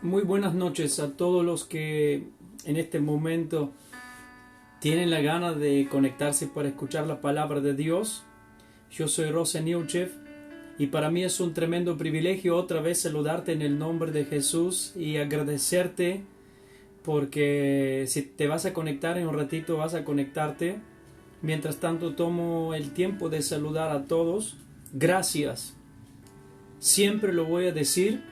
Muy buenas noches a todos los que en este momento tienen la gana de conectarse para escuchar la palabra de Dios. Yo soy Rosa Neuchev y para mí es un tremendo privilegio otra vez saludarte en el nombre de Jesús y agradecerte porque si te vas a conectar en un ratito vas a conectarte. Mientras tanto tomo el tiempo de saludar a todos. Gracias. Siempre lo voy a decir.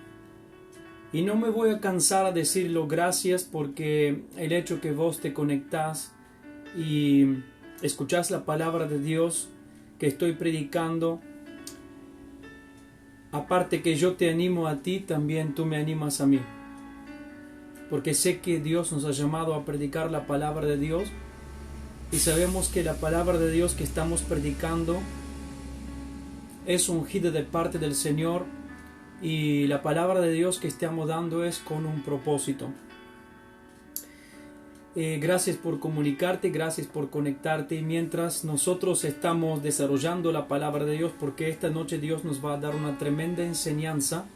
Y no me voy a cansar a decirlo gracias porque el hecho que vos te conectás y escuchás la palabra de Dios que estoy predicando, aparte que yo te animo a ti, también tú me animas a mí. Porque sé que Dios nos ha llamado a predicar la palabra de Dios y sabemos que la palabra de Dios que estamos predicando es ungida de parte del Señor. Y la palabra de Dios que estamos dando es con un propósito. Gracias por comunicarte, gracias por conectarte. Y mientras nosotros estamos desarrollando la palabra de Dios, porque esta noche Dios nos va a dar una tremenda enseñanza.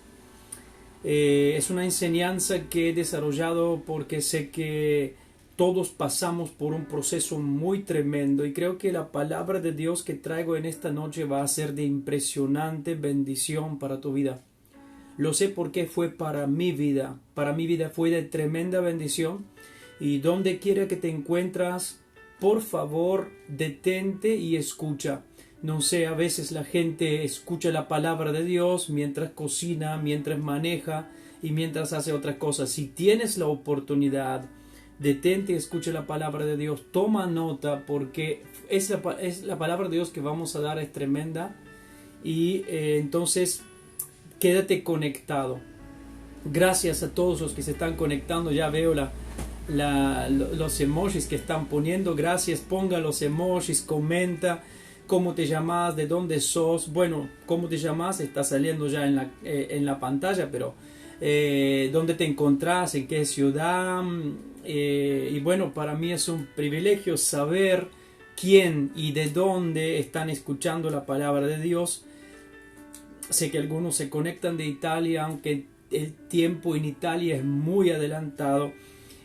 Es una enseñanza que he desarrollado porque sé que todos pasamos por un proceso muy tremendo. Y creo que la palabra de Dios que traigo en esta noche va a ser de impresionante bendición para tu vida. Lo sé porque fue para mi vida fue de tremenda bendición. Y donde quiera que te encuentras, por favor, detente y escucha. No sé, a veces la gente escucha la palabra de Dios mientras cocina, mientras maneja y mientras hace otras cosas. Si tienes la oportunidad, detente y escucha la palabra de Dios. Toma nota porque es la palabra de Dios que vamos a dar, es tremenda. Y entonces quédate conectado. Gracias a todos los que se están conectando. Ya veo los emojis que están poniendo. Gracias, ponga los emojis, comenta cómo te llamas, de dónde sos. Bueno, cómo te llamas está saliendo ya en la pantalla, pero dónde te encontrás, en qué ciudad. Y bueno, para mí es un privilegio saber quién y de dónde están escuchando la palabra de Dios. Sé que algunos se conectan de Italia, aunque el tiempo en Italia es muy adelantado.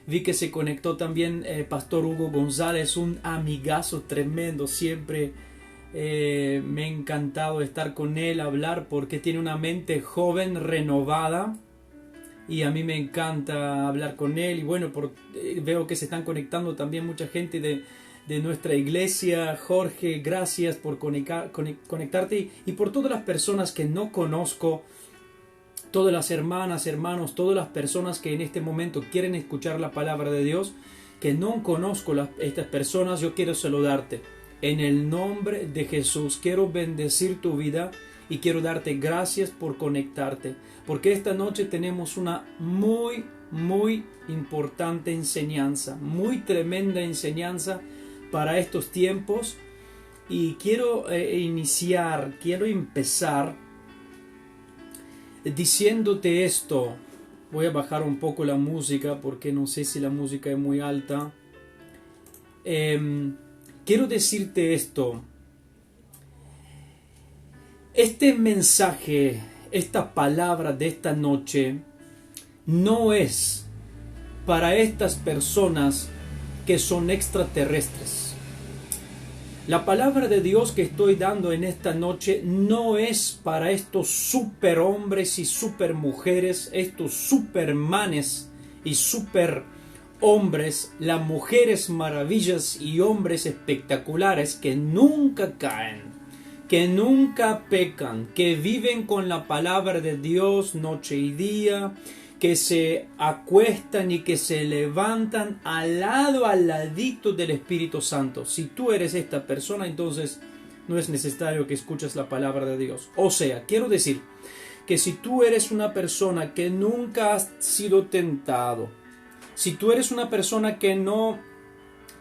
Vi que se conectó también Pastor Hugo González, un amigazo tremendo. Siempre me ha encantado estar con él, hablar, porque tiene una mente joven, renovada. Y a mí me encanta hablar con él. Y bueno, veo que se están conectando también mucha gente de nuestra iglesia. Jorge, gracias por conectarte y por todas las personas que no conozco, todas las hermanas, hermanos, todas las personas que en este momento quieren escuchar la palabra de Dios, que no conozco estas personas. Yo quiero saludarte en el nombre de Jesús. Quiero bendecir tu vida y quiero darte gracias por conectarte, porque esta noche tenemos una muy importante enseñanza, muy tremenda enseñanza para estos tiempos. Y quiero empezar diciéndote esto. Voy a bajar un poco la música porque no sé si la música es muy alta. Quiero decirte esto. Este mensaje, esta palabra de esta noche no es para estas personas que son extraterrestres. La palabra de Dios que estoy dando en esta noche no es para estos superhombres y supermujeres, estos supermanes y superhombres, las mujeres maravillas y hombres espectaculares que nunca caen, que nunca pecan, que viven con la palabra de Dios noche y día, que se acuestan y que se levantan al ladito del Espíritu Santo. Si tú eres esta persona, entonces no es necesario que escuches la palabra de Dios. O sea, quiero decir que si tú eres una persona que nunca has sido tentado, si tú eres una persona que no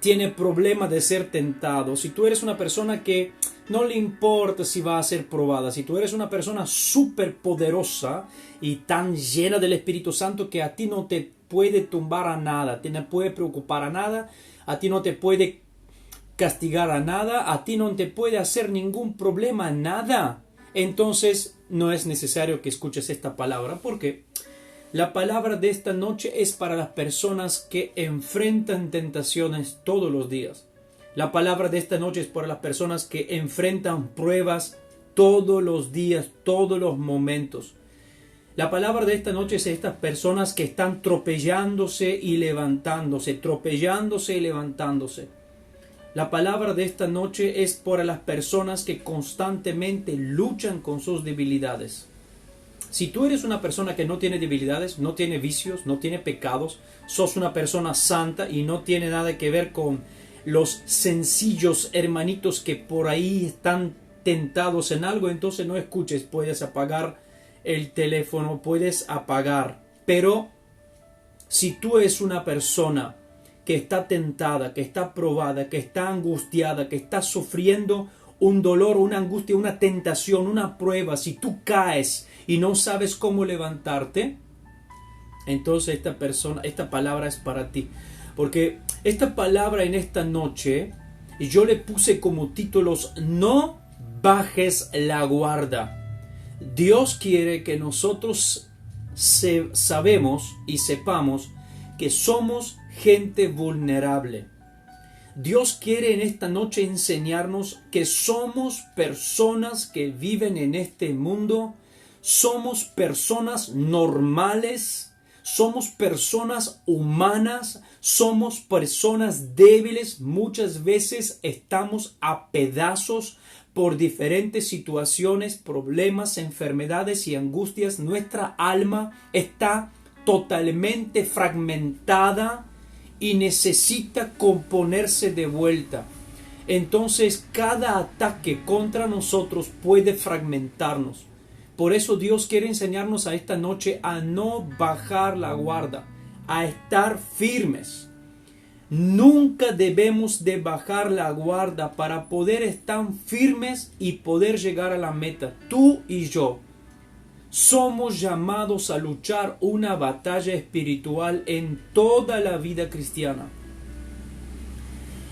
tiene problema de ser tentado, si tú eres una persona que no le importa si va a ser probada, si tú eres una persona súper poderosa y tan llena del Espíritu Santo que a ti no te puede tumbar a nada, a ti no te puede preocupar a nada, a ti no te puede castigar a nada, a ti no te puede hacer ningún problema, nada, entonces no es necesario que escuches esta palabra. ¿Por qué? La palabra de esta noche es para las personas que enfrentan tentaciones todos los días. La palabra de esta noche es para las personas que enfrentan pruebas todos los días, todos los momentos. La palabra de esta noche es a estas personas que están tropellándose y levantándose, tropellándose y levantándose. La palabra de esta noche es para las personas que constantemente luchan con sus debilidades. Si tú eres una persona que no tiene debilidades, no tiene vicios, no tiene pecados, sos una persona santa y no tiene nada que ver con los sencillos hermanitos que por ahí están tentados en algo, entonces no escuches, puedes apagar el teléfono, puedes apagar. Pero si tú eres una persona que está tentada, que está probada, que está angustiada, que está sufriendo un dolor, una angustia, una tentación, una prueba, si tú caes y no sabes cómo levantarte, entonces esta palabra es para ti. Porque esta palabra en esta noche, yo le puse como títulos: no bajes la guardia. Dios quiere que nosotros sabemos y sepamos que somos gente vulnerable. Dios quiere en esta noche enseñarnos que somos personas que viven en este mundo, somos personas normales, somos personas humanas, somos personas débiles, muchas veces estamos a pedazos por diferentes situaciones, problemas, enfermedades y angustias. Nuestra alma está totalmente fragmentada y necesita componerse de vuelta. Entonces cada ataque contra nosotros puede fragmentarnos. Por eso Dios quiere enseñarnos a esta noche a no bajar la guardia, a estar firmes. Nunca debemos de bajar la guardia para poder estar firmes y poder llegar a la meta. Tú y yo somos llamados a luchar una batalla espiritual en toda la vida cristiana.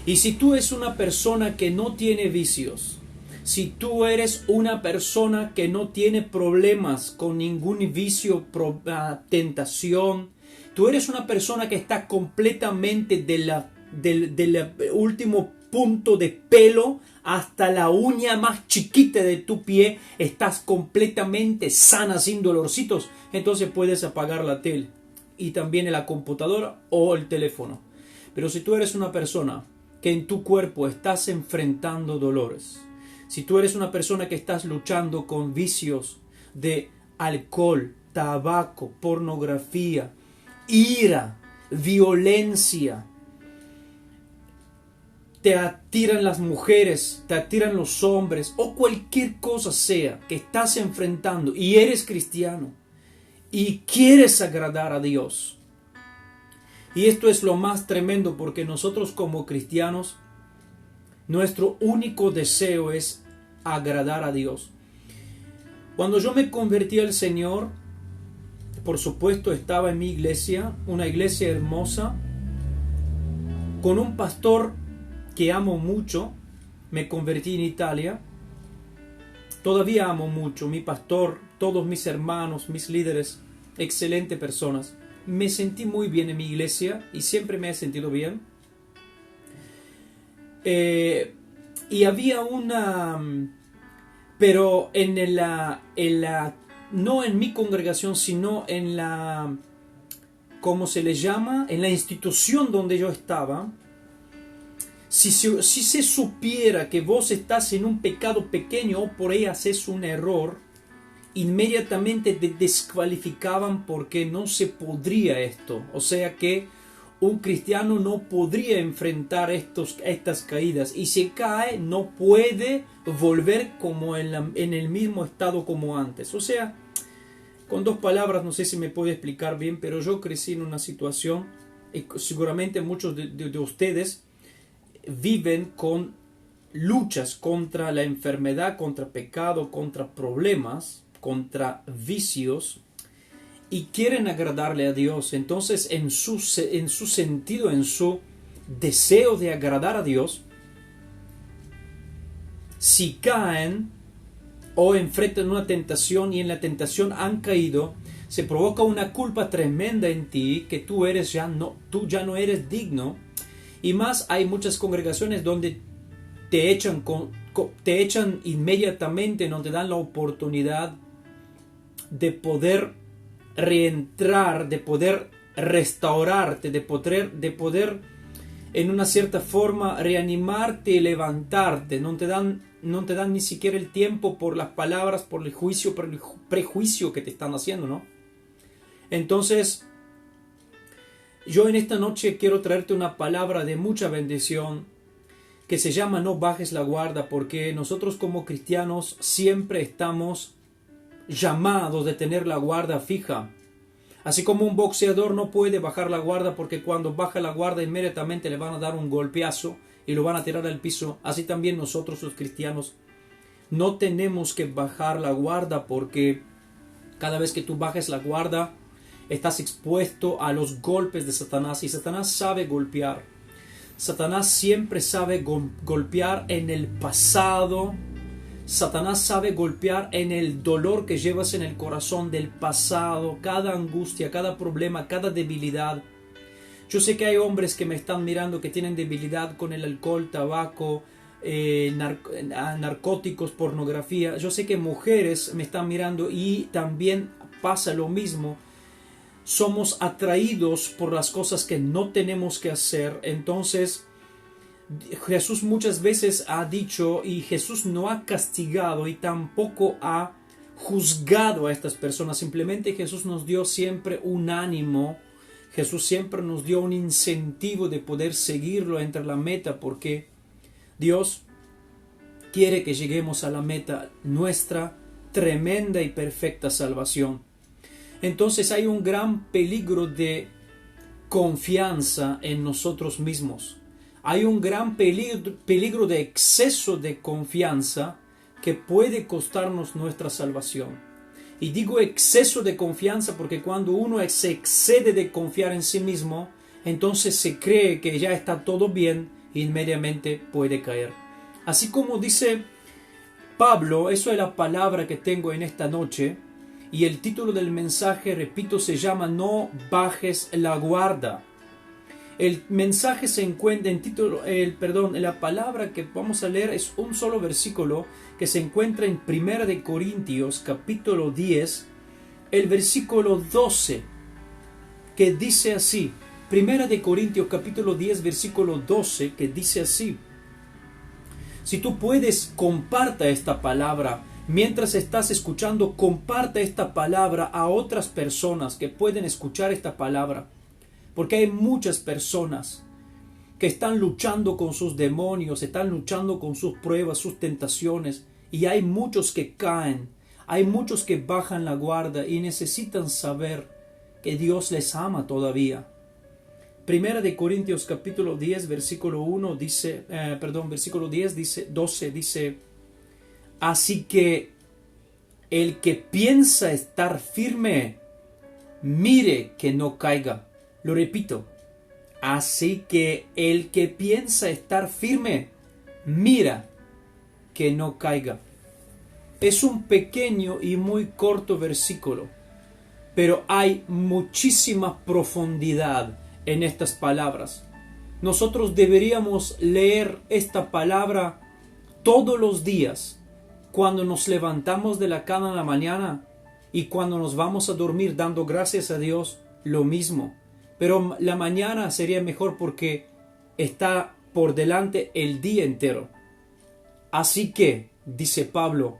Y si tú eres una persona que no tiene vicios, si tú eres una persona que no tiene problemas con ningún vicio, tentación, tú eres una persona que está completamente del último punto de pelo hasta la uña más chiquita de tu pie, estás completamente sana, sin dolorcitos, entonces puedes apagar la tele y también la computadora o el teléfono. Pero si tú eres una persona que en tu cuerpo estás enfrentando dolores, si tú eres una persona que estás luchando con vicios de alcohol, tabaco, pornografía, ira, violencia, te atiran las mujeres, te atiran los hombres o cualquier cosa sea que estás enfrentando y eres cristiano y quieres agradar a Dios. Y esto es lo más tremendo, porque nosotros como cristianos, nuestro único deseo es agradar a Dios. Cuando yo me convertí al Señor, por supuesto estaba en mi iglesia, una iglesia hermosa, con un pastor que amo mucho. Me convertí en Italia. Todavía amo mucho mi pastor, todos mis hermanos, mis líderes, excelentes personas. Me sentí muy bien en mi iglesia y siempre me he sentido bien. Y había una... Pero no en mi congregación, sino en la... ¿Cómo se le llama? En la institución donde yo estaba. Si se supiera que vos estás en un pecado pequeño o por ahí haces un error, inmediatamente te descalificaban porque no se podría esto. O sea que un cristiano no podría enfrentar estas caídas. Y si cae, no puede volver como en el mismo estado como antes. O sea, con dos palabras, no sé si me puede explicar bien, pero yo crecí en una situación, y seguramente muchos de ustedes viven con luchas contra la enfermedad, contra pecado, contra problemas, contra vicios, y quieren agradarle a Dios. Entonces en su sentido, en su deseo de agradar a Dios, si caen o enfrentan una tentación y en la tentación han caído, se provoca una culpa tremenda en ti que tú ya no eres digno. Y más, hay muchas congregaciones donde te echan inmediatamente, no te dan la oportunidad de poder reentrar, de poder restaurarte, de poder en una cierta forma reanimarte y levantarte. No te dan ni siquiera el tiempo por las palabras, por el juicio, por el prejuicio que te están haciendo, ¿no? Entonces, yo en esta noche quiero traerte una palabra de mucha bendición que se llama no bajes la guardia, porque nosotros como cristianos siempre estamos llamados de tener la guardia fija. Así como un boxeador no puede bajar la guardia porque cuando baja la guardia inmediatamente le van a dar un golpeazo y lo van a tirar al piso, así también nosotros los cristianos no tenemos que bajar la guardia, porque cada vez que tú bajes la guardia estás expuesto a los golpes de Satanás, y Satanás sabe golpear. Satanás siempre sabe golpear en el pasado. Satanás sabe golpear en el dolor que llevas en el corazón del pasado, cada angustia, cada problema, cada debilidad. Yo sé que hay hombres que me están mirando que tienen debilidad con el alcohol, tabaco, narcóticos, pornografía. Yo sé que mujeres me están mirando y también pasa lo mismo. Somos atraídos por las cosas que no tenemos que hacer. Entonces, Jesús muchas veces ha dicho, y Jesús no ha castigado y tampoco ha juzgado a estas personas. Simplemente Jesús nos dio siempre un ánimo. Jesús siempre nos dio un incentivo de poder seguirlo entre la meta, porque Dios quiere que lleguemos a la meta, nuestra tremenda y perfecta salvación. Entonces hay un gran peligro de confianza en nosotros mismos. Hay un gran peligro de exceso de confianza que puede costarnos nuestra salvación. Y digo exceso de confianza porque cuando uno se excede de confiar en sí mismo, entonces se cree que ya está todo bien e inmediatamente puede caer. Así como dice Pablo, eso es la palabra que tengo en esta noche. Y el título del mensaje, repito, se llama No bajes la guardia. El mensaje se encuentra la palabra que vamos a leer es un solo versículo que se encuentra en 1 de Corintios capítulo 10, el versículo 12, que dice así. 1 de Corintios capítulo 10, versículo 12, que dice así. Si tú puedes, comparta esta palabra. Mientras estás escuchando, comparta esta palabra a otras personas que pueden escuchar esta palabra. Porque hay muchas personas que están luchando con sus demonios, están luchando con sus pruebas, sus tentaciones. Y hay muchos que caen, hay muchos que bajan la guardia y necesitan saber que Dios les ama todavía. 1 de Corintios capítulo 10, versículo 1 dice, versículo 10 dice, 12 dice: así que el que piensa estar firme, mire que no caiga. Lo repito. Así que el que piensa estar firme, mira que no caiga. Es un pequeño y muy corto versículo, pero hay muchísima profundidad en estas palabras. Nosotros deberíamos leer esta palabra todos los días, cuando nos levantamos de la cama en la mañana y cuando nos vamos a dormir, dando gracias a Dios, lo mismo. Pero la mañana sería mejor porque está por delante el día entero. Así que, dice Pablo,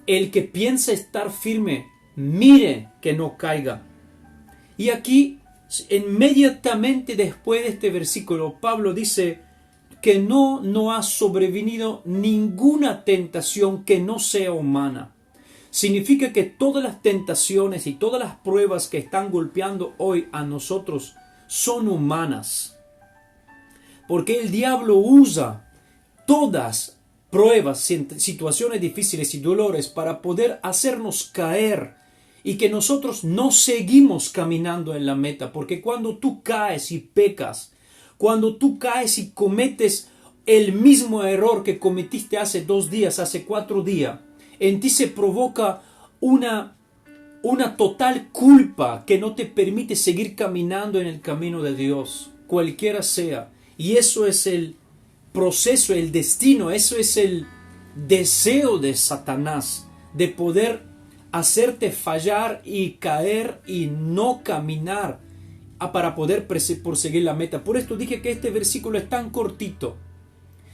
el que piensa estar firme, mire que no caiga. Y aquí, inmediatamente después de este versículo, Pablo dice que no ha sobrevenido ninguna tentación que no sea humana. Significa que todas las tentaciones y todas las pruebas que están golpeando hoy a nosotros son humanas. Porque el diablo usa todas pruebas, situaciones difíciles y dolores para poder hacernos caer y que nosotros no seguimos caminando en la meta. Porque cuando tú caes y pecas, cuando tú caes y cometes el mismo error que cometiste hace 2 días, hace 4 días, en ti se provoca una una total culpa que no te permite seguir caminando en el camino de Dios, cualquiera sea. Y eso es el proceso, el destino, eso es el deseo de Satanás, de poder hacerte fallar y caer y no caminar para poder perseguir la meta. Por esto dije que este versículo es tan cortito.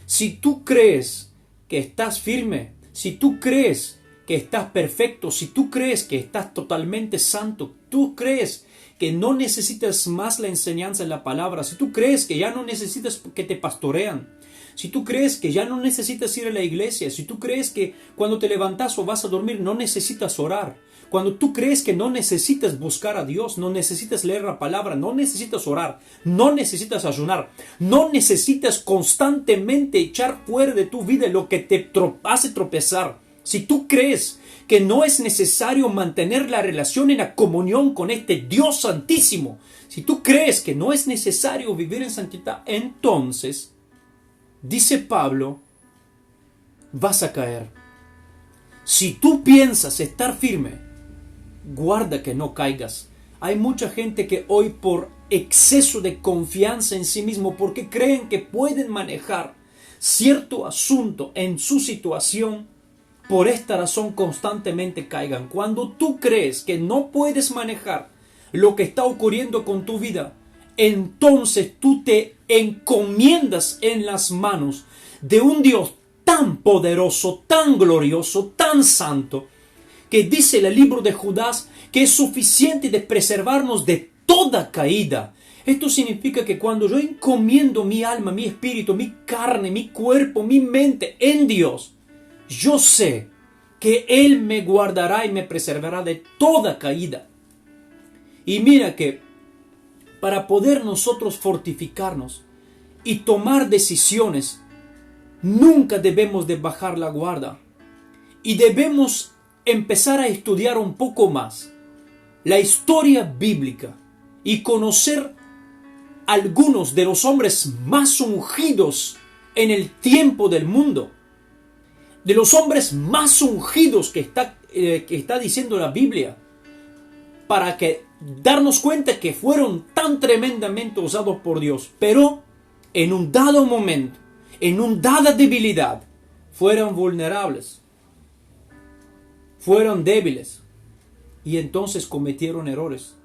Si tú crees que estás firme, si tú crees que estás perfecto, si tú crees que estás totalmente santo, tú crees que no necesitas más la enseñanza de la palabra, si tú crees que ya no necesitas que te pastorean, si tú crees que ya no necesitas ir a la iglesia, si tú crees que cuando te levantas o vas a dormir no necesitas orar, cuando tú crees que no necesitas buscar a Dios, no necesitas leer la palabra, no necesitas orar, no necesitas ayunar, no necesitas constantemente echar fuera de tu vida lo que te hace tropezar, si tú crees que no es necesario mantener la relación en la comunión con este Dios santísimo, si tú crees que no es necesario vivir en santidad, entonces, dice Pablo, vas a caer. Si tú piensas estar firme, guarda que no caigas. Hay mucha gente que hoy por exceso de confianza en sí mismo, porque creen que pueden manejar cierto asunto en su situación, por esta razón constantemente caigan. Cuando tú crees que no puedes manejar lo que está ocurriendo con tu vida, entonces tú te encomiendas en las manos de un Dios tan poderoso, tan glorioso, tan santo, que dice el libro de Judas que es suficiente de preservarnos de toda caída. Esto significa que cuando yo encomiendo mi alma, mi espíritu, mi carne, mi cuerpo, mi mente en Dios, yo sé que Él me guardará y me preservará de toda caída. Y mira que para poder nosotros fortificarnos y tomar decisiones, nunca debemos de bajar la guardia. Y debemos empezar a estudiar un poco más la historia bíblica y conocer algunos de los hombres más ungidos en el tiempo del mundo. De los hombres más ungidos que está diciendo la Biblia, para que darnos cuenta que fueron tan tremendamente usados por Dios, pero en un dado momento, en una dada debilidad, fueron vulnerables, fueron débiles y entonces cometieron errores.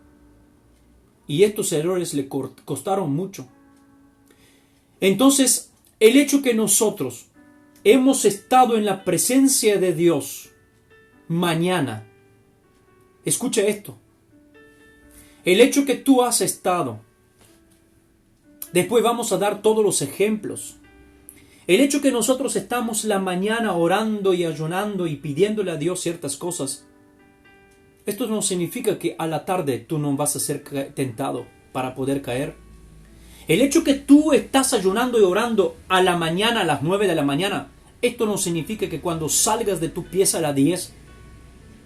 Y estos errores le costaron mucho. Entonces, el hecho que nosotros hemos estado en la presencia de Dios mañana, escucha esto, el hecho que tú has estado, después vamos a dar todos los ejemplos, el hecho que nosotros estamos la mañana orando y ayunando y pidiéndole a Dios ciertas cosas, esto no significa que a la tarde tú no vas a ser tentado para poder caer. El hecho que tú estás ayunando y orando a la mañana, a las 9 de la mañana, esto no significa que cuando salgas de tu pieza a las 10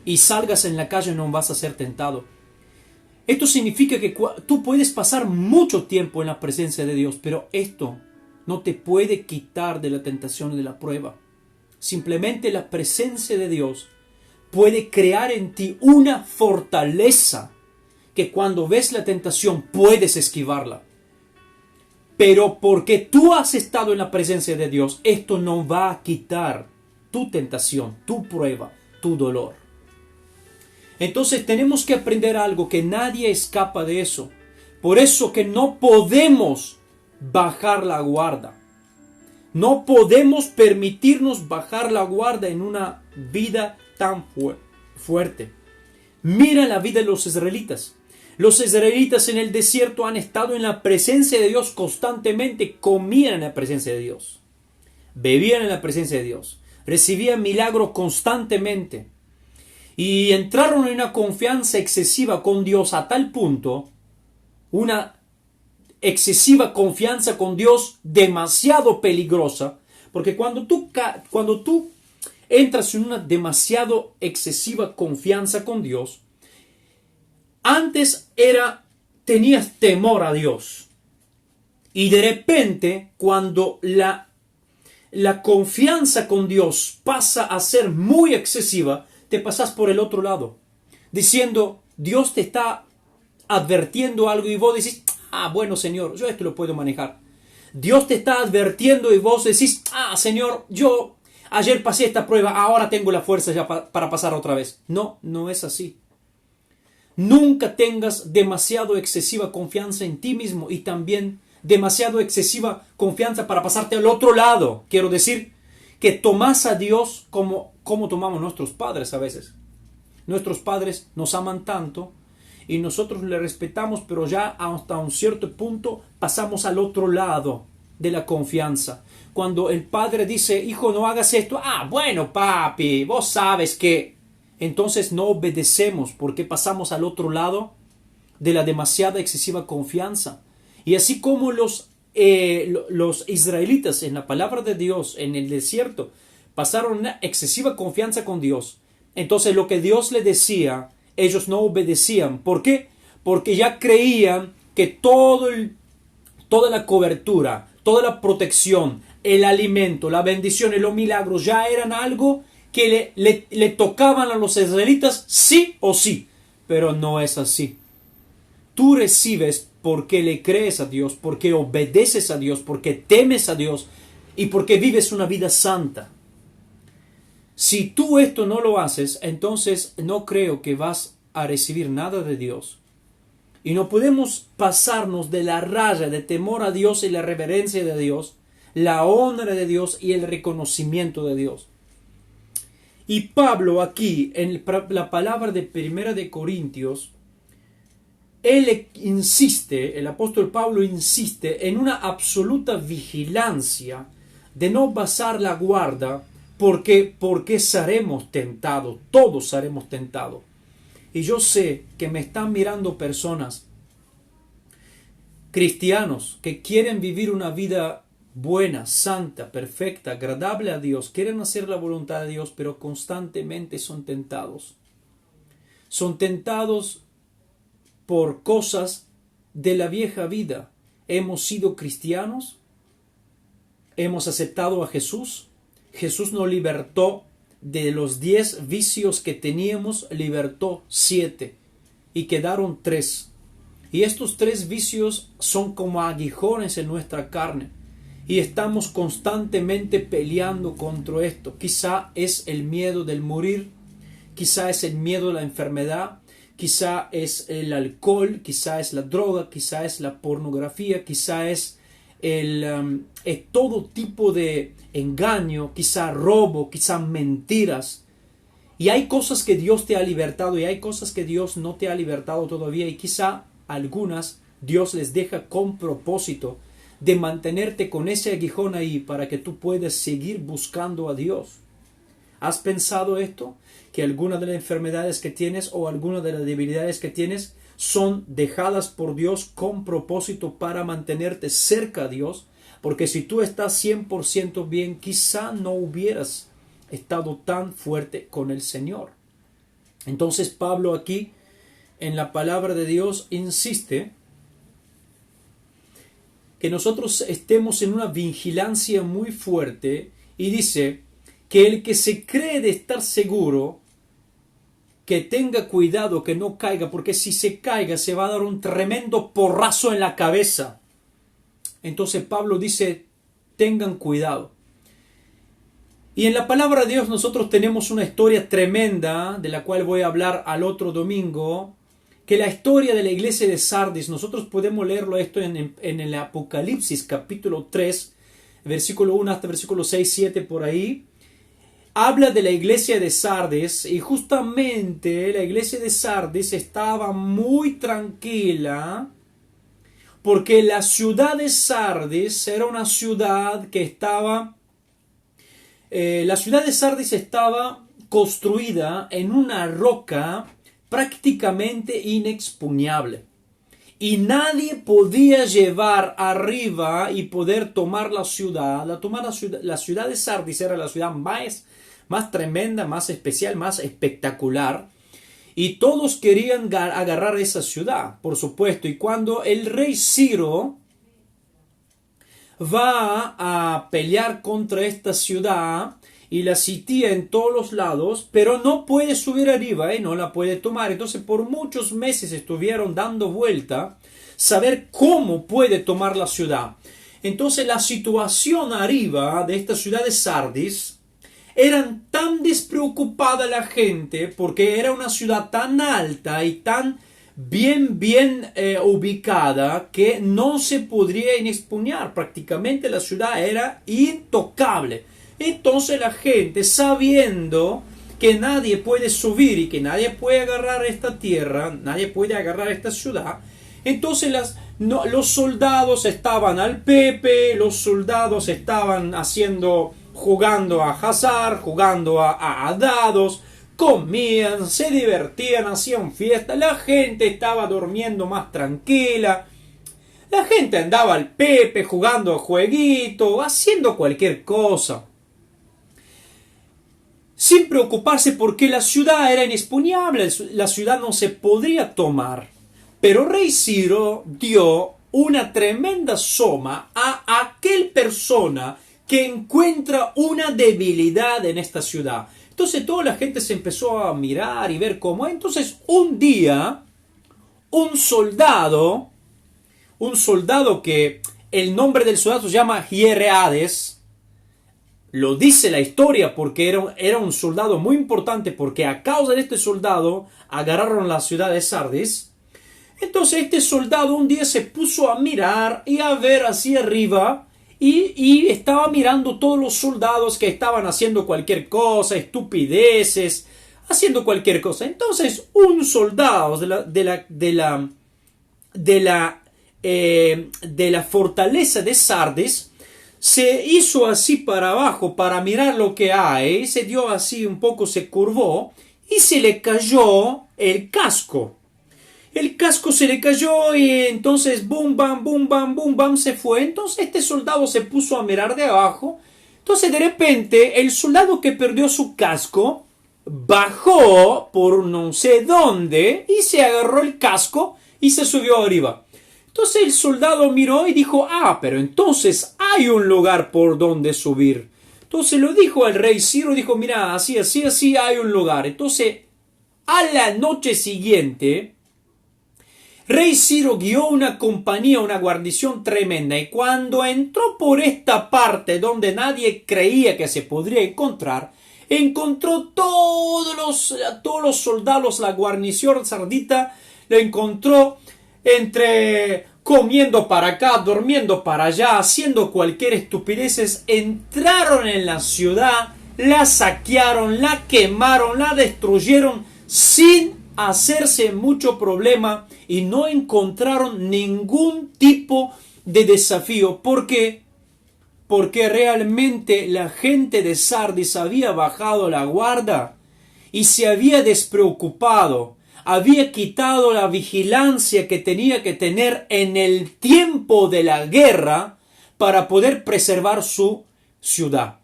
y salgas en la calle no vas a ser tentado. Esto significa que tú puedes pasar mucho tiempo en la presencia de Dios, pero esto no te puede quitar de la tentación y de la prueba. Simplemente la presencia de Dios puede crear en ti una fortaleza que cuando ves la tentación puedes esquivarla. Pero porque tú has estado en la presencia de Dios, esto no va a quitar tu tentación, tu prueba, tu dolor. Entonces tenemos que aprender algo, que nadie escapa de eso. Por eso que no podemos bajar la guardia. No podemos permitirnos bajar la guardia en una vida tan fuerte. Mira la vida de los israelitas. Los israelitas en el desierto han estado en la presencia de Dios constantemente, comían en la presencia de Dios, bebían en la presencia de Dios, recibían milagros constantemente y entraron en una confianza excesiva con Dios a tal punto, una excesiva confianza con Dios demasiado peligrosa, porque cuando tú entras en una demasiado excesiva confianza con Dios, antes tenías temor a Dios. Y de repente, cuando la confianza con Dios pasa a ser muy excesiva, te pasas por el otro lado. diciendo, Dios te está advirtiendo algo y vos decís, bueno Señor, yo esto lo puedo manejar. Dios te está advirtiendo y vos decís, Señor, yo ayer pasé esta prueba, ahora tengo la fuerza ya para pasar otra vez. No, no es así. Nunca tengas demasiado excesiva confianza en ti mismo y también demasiado excesiva confianza para pasarte al otro lado. Quiero decir que tomás a Dios como tomamos nuestros padres a veces. Nuestros padres nos aman tanto y nosotros le respetamos, pero ya hasta un cierto punto pasamos al otro lado de la confianza. Cuando el padre dice, hijo, no hagas esto, bueno, papi, vos sabes que... Entonces no obedecemos porque pasamos al otro lado de la demasiada excesiva confianza. Y así como los israelitas en la palabra de Dios en el desierto pasaron una excesiva confianza con Dios, entonces lo que Dios les decía, ellos no obedecían. ¿Por qué? Porque ya creían que toda la cobertura, toda la protección, el alimento, la bendición y los milagros ya eran algo que le tocaban a los israelitas sí o sí. Pero no es así. Tú recibes porque le crees a Dios, porque obedeces a Dios, porque temes a Dios y porque vives una vida santa. Si tú esto no lo haces, entonces no creo que vas a recibir nada de Dios. Y no podemos pasarnos de la raya de temor a Dios y la reverencia de Dios, la honra de Dios y el reconocimiento de Dios. Y Pablo aquí, en la palabra de 1 de Corintios, él insiste, el apóstol Pablo insiste en una absoluta vigilancia de no basar la guarda porque seremos tentados, todos seremos tentados. Y yo sé que me están mirando personas, cristianos, que quieren vivir una vida buena, santa, perfecta, agradable a Dios, quieren hacer la voluntad de Dios, pero constantemente son tentados. Son tentados por cosas de la vieja vida. Hemos sido cristianos, hemos aceptado a Jesús, Jesús nos libertó de los 10 vicios que teníamos, libertó 7 y quedaron 3. Y estos 3 vicios son como aguijones en nuestra carne. Y estamos constantemente peleando contra esto. Quizá es el miedo del morir, quizá es el miedo de la enfermedad, quizá es el alcohol, quizá es la droga, quizá es la pornografía, quizá es todo tipo de engaño, quizá robo, quizá mentiras. Y hay cosas que Dios te ha libertado y hay cosas que Dios no te ha libertado todavía y quizá algunas Dios les deja con propósito de mantenerte con ese aguijón ahí para que tú puedas seguir buscando a Dios. ¿Has pensado esto? Que algunas de las enfermedades que tienes o algunas de las debilidades que tienes son dejadas por Dios con propósito para mantenerte cerca a Dios, porque si tú estás 100% bien, quizá no hubieras estado tan fuerte con el Señor. Entonces Pablo aquí en la palabra de Dios insiste que nosotros estemos en una vigilancia muy fuerte y dice que el que se cree de estar seguro, que tenga cuidado que no caiga, porque si se caiga se va a dar un tremendo porrazo en la cabeza. Entonces Pablo dice, tengan cuidado. Y en la palabra de Dios nosotros tenemos una historia tremenda, de la cual voy a hablar al otro domingo, que la historia de la iglesia de Sardis, nosotros podemos leerlo esto en el Apocalipsis capítulo 3, versículo 1 hasta versículo 6, 7 por ahí. Habla de la iglesia de Sardis y justamente la iglesia de Sardis estaba muy tranquila porque la ciudad de Sardis era una ciudad que estaba... la ciudad de Sardis estaba construida en una roca prácticamente inexpugnable. Y nadie podía llevar arriba y poder tomar la ciudad. La ciudad de Sardis era la ciudad más tremenda, más especial, más espectacular. Y todos querían agarrar esa ciudad, por supuesto. Y cuando el rey Ciro va a pelear contra esta ciudad y la sitía en todos los lados, pero no puede subir arriba, no la puede tomar. Entonces por muchos meses estuvieron dando vuelta, saber cómo puede tomar la ciudad. Entonces la situación arriba de esta ciudad de Sardis, eran tan despreocupada la gente, porque era una ciudad tan alta y tan bien ubicada, que no se podría inexpugnir. Prácticamente la ciudad era intocable. Entonces la gente, sabiendo que nadie puede subir y que nadie puede agarrar esta tierra, nadie puede agarrar esta ciudad, entonces los soldados estaban al pepe, los soldados estaban jugando a hazard, jugando a dados, comían, se divertían, hacían fiesta, la gente estaba durmiendo más tranquila, la gente andaba al pepe jugando a jueguito, haciendo cualquier cosa, sin preocuparse porque la ciudad era inexpugnable, la ciudad no se podría tomar. Pero rey Ciro dio una tremenda soma a aquel persona que encuentra una debilidad en esta ciudad. Entonces toda la gente se empezó a mirar y ver cómo. Entonces un día, un soldado que el nombre del soldado se llama Hierreades, lo dice la historia porque era un soldado muy importante, porque a causa de este soldado agarraron la ciudad de Sardis. Entonces este soldado un día se puso a mirar y a ver hacia arriba y estaba mirando todos los soldados que estaban haciendo cualquier cosa, estupideces, haciendo cualquier cosa. Entonces un soldado de la fortaleza de Sardis se hizo así para abajo para mirar lo que hay, se dio así un poco, se curvó y se le cayó el casco. El casco se le cayó y entonces boom, bam, se fue. Entonces este soldado se puso a mirar de abajo. Entonces de repente el soldado que perdió su casco bajó por no sé dónde y se agarró el casco y se subió arriba. Entonces el soldado miró y dijo, pero entonces hay un lugar por donde subir. Entonces lo dijo al rey Ciro, dijo, mira, así hay un lugar. Entonces a la noche siguiente, rey Ciro guió una compañía, una guarnición tremenda, y cuando entró por esta parte donde nadie creía que se podría encontrar, encontró todos los soldados, la guarnición sardita, lo encontró entre comiendo para acá, durmiendo para allá, haciendo cualquier estupideces. Entraron en la ciudad, la saquearon, la quemaron, la destruyeron sin hacerse mucho problema y no encontraron ningún tipo de desafío. ¿Por qué? Porque realmente la gente de Sardis había bajado la guardia y se había despreocupado, había quitado la vigilancia que tenía que tener en el tiempo de la guerra para poder preservar su ciudad.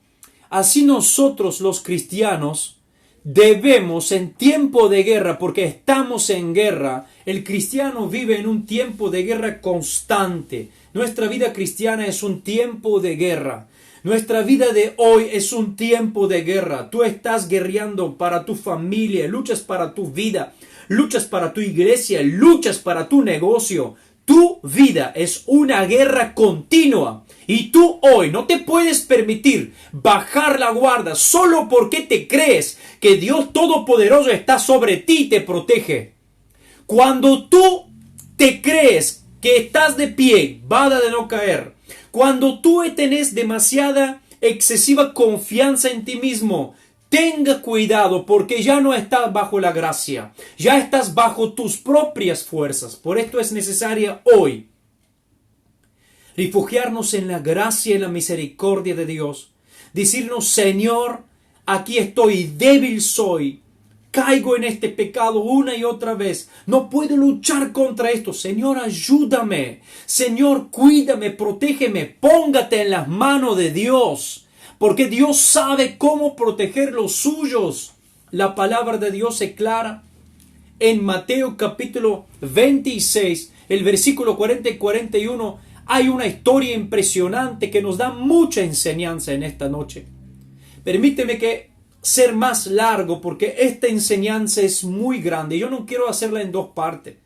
Así nosotros los cristianos debemos, en tiempo de guerra, porque estamos en guerra, el cristiano vive en un tiempo de guerra constante. Nuestra vida cristiana es un tiempo de guerra. Nuestra vida de hoy es un tiempo de guerra. Tú estás guerreando para tu familia, luchas para tu vida, luchas para tu iglesia, luchas para tu negocio. Tu vida es una guerra continua. Y tú hoy no te puedes permitir bajar la guardia solo porque te crees que Dios Todopoderoso está sobre ti y te protege. Cuando tú te crees que estás de pie, vada de no caer. Cuando tú tenés demasiada excesiva confianza en ti mismo, tenga cuidado porque ya no estás bajo la gracia, ya estás bajo tus propias fuerzas. Por esto es necesaria hoy refugiarnos en la gracia y la misericordia de Dios. Decirnos, Señor, aquí estoy, débil soy, caigo en este pecado una y otra vez, no puedo luchar contra esto. Señor, ayúdame, Señor, cuídame, protégeme, póngate en las manos de Dios. Porque Dios sabe cómo proteger los suyos. La palabra de Dios es clara. En Mateo capítulo 26, el versículo 40 y 41, hay una historia impresionante que nos da mucha enseñanza en esta noche. Permíteme que ser más largo porque esta enseñanza es muy grande. Yo no quiero hacerla en dos partes.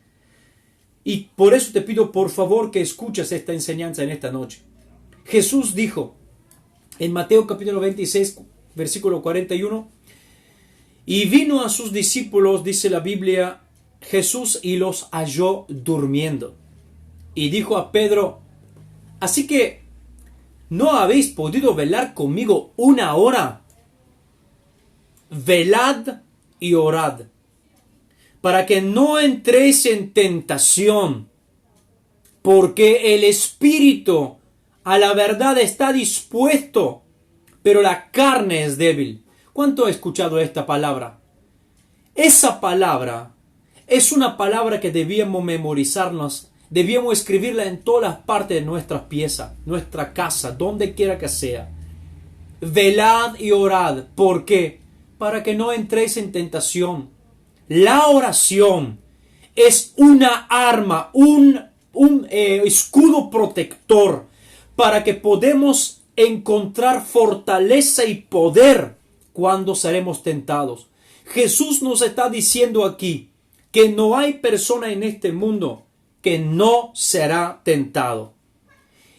Y por eso te pido por favor que escuches esta enseñanza en esta noche. Jesús dijo en Mateo capítulo 26, versículo 41, y vino a sus discípulos, dice la Biblia, Jesús y los halló durmiendo. Y dijo a Pedro, así que ¿no habéis podido velar conmigo una hora? Velad y orad, para que no entréis en tentación, porque el espíritu a la verdad está dispuesto, pero la carne es débil. ¿Cuánto he escuchado esta palabra? Esa palabra es una palabra que debíamos memorizarnos, debíamos escribirla en todas las partes de nuestras piezas, nuestra casa, donde quiera que sea. Velad y orad. ¿Por qué? Para que no entréis en tentación. La oración es una arma, un escudo protector para que podamos encontrar fortaleza y poder cuando seremos tentados. Jesús nos está diciendo aquí que no hay persona en este mundo que no será tentado.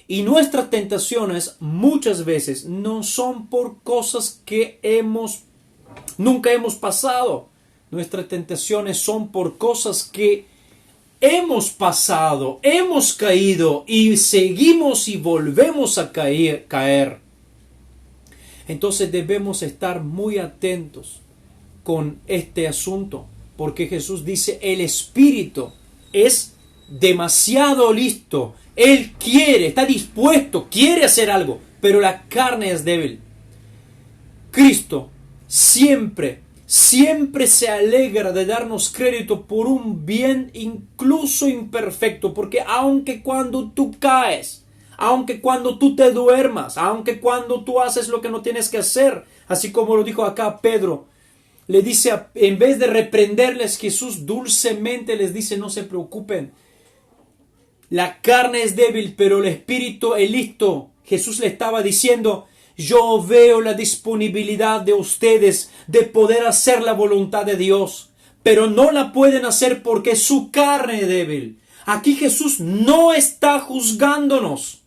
Y nuestras tentaciones muchas veces no son por cosas que nunca hemos pasado. Nuestras tentaciones son por cosas que hemos pasado, hemos caído y seguimos y volvemos a caer. Entonces debemos estar muy atentos con este asunto, porque Jesús dice, el espíritu es demasiado listo, él quiere, está dispuesto, quiere hacer algo, pero la carne es débil. Cristo siempre se alegra de darnos crédito por un bien incluso imperfecto, porque aunque cuando tú caes, aunque cuando tú te duermas, aunque cuando tú haces lo que no tienes que hacer, así como lo dijo acá Pedro, le dice, en vez de reprenderles, Jesús dulcemente les dice, no se preocupen, la carne es débil, pero el espíritu es listo. Jesús le estaba diciendo, yo veo la disponibilidad de ustedes de poder hacer la voluntad de Dios, pero no la pueden hacer porque su carne es débil. Aquí Jesús no está juzgándonos.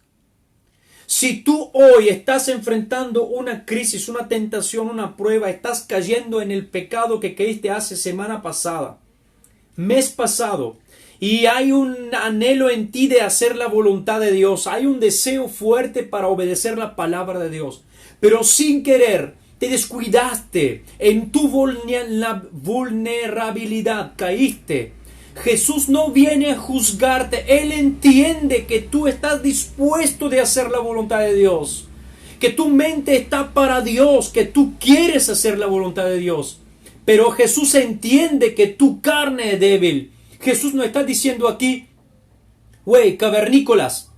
Si tú hoy estás enfrentando una crisis, una tentación, una prueba, estás cayendo en el pecado que caíste hace semana pasada, mes pasado, y hay un anhelo en ti de hacer la voluntad de Dios, hay un deseo fuerte para obedecer la palabra de Dios, pero sin querer te descuidaste, en tu vulnerabilidad caíste. Jesús no viene a juzgarte, Él entiende que tú estás dispuesto de hacer la voluntad de Dios, que tu mente está para Dios, que tú quieres hacer la voluntad de Dios, pero Jesús entiende que tu carne es débil. Jesús no está diciendo aquí, cavernícolas,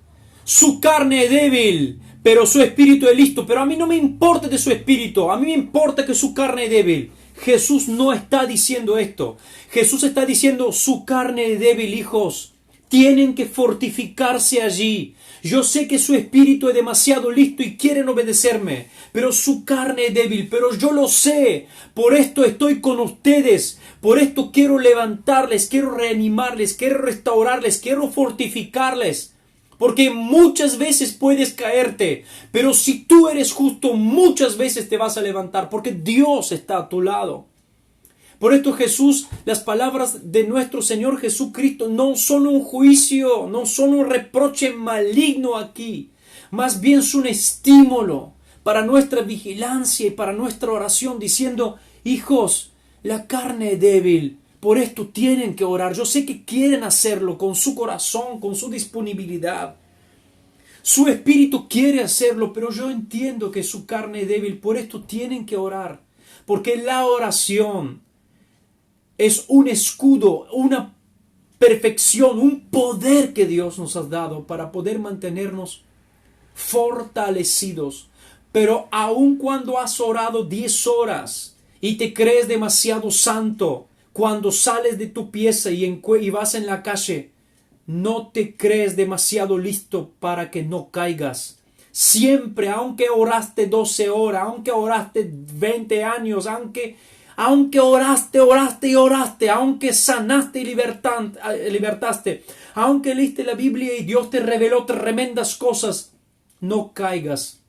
su carne es débil, pero su espíritu es listo, pero a mí no me importa de su espíritu, a mí me importa que su carne es débil. Jesús no está diciendo esto. Jesús está diciendo, su carne es débil, hijos, tienen que fortificarse allí. Yo sé que su espíritu es demasiado listo y quieren obedecerme, pero su carne es débil, pero yo lo sé. Por esto estoy con ustedes, por esto quiero levantarles, quiero reanimarles, quiero restaurarles, quiero fortificarles. Porque muchas veces puedes caerte, pero si tú eres justo, muchas veces te vas a levantar, porque Dios está a tu lado. Por esto Jesús, las palabras de nuestro Señor Jesucristo no son un juicio, no son un reproche maligno aquí. Más bien es un estímulo para nuestra vigilancia y para nuestra oración, diciendo, hijos, la carne es débil. Por esto tienen que orar. Yo sé que quieren hacerlo con su corazón, con su disponibilidad. Su espíritu quiere hacerlo, pero yo entiendo que su carne es débil. Por esto tienen que orar. Porque la oración es un escudo, una perfección, un poder que Dios nos ha dado para poder mantenernos fortalecidos. Pero aun cuando has orado 10 horas y te crees demasiado santo, cuando sales de tu pieza y vas en la calle, no te crees demasiado listo para que no caigas. Siempre, aunque oraste 12 horas, aunque oraste 20 años, aunque oraste, aunque sanaste y libertaste, aunque leíste la Biblia y Dios te reveló tremendas cosas, no caigas,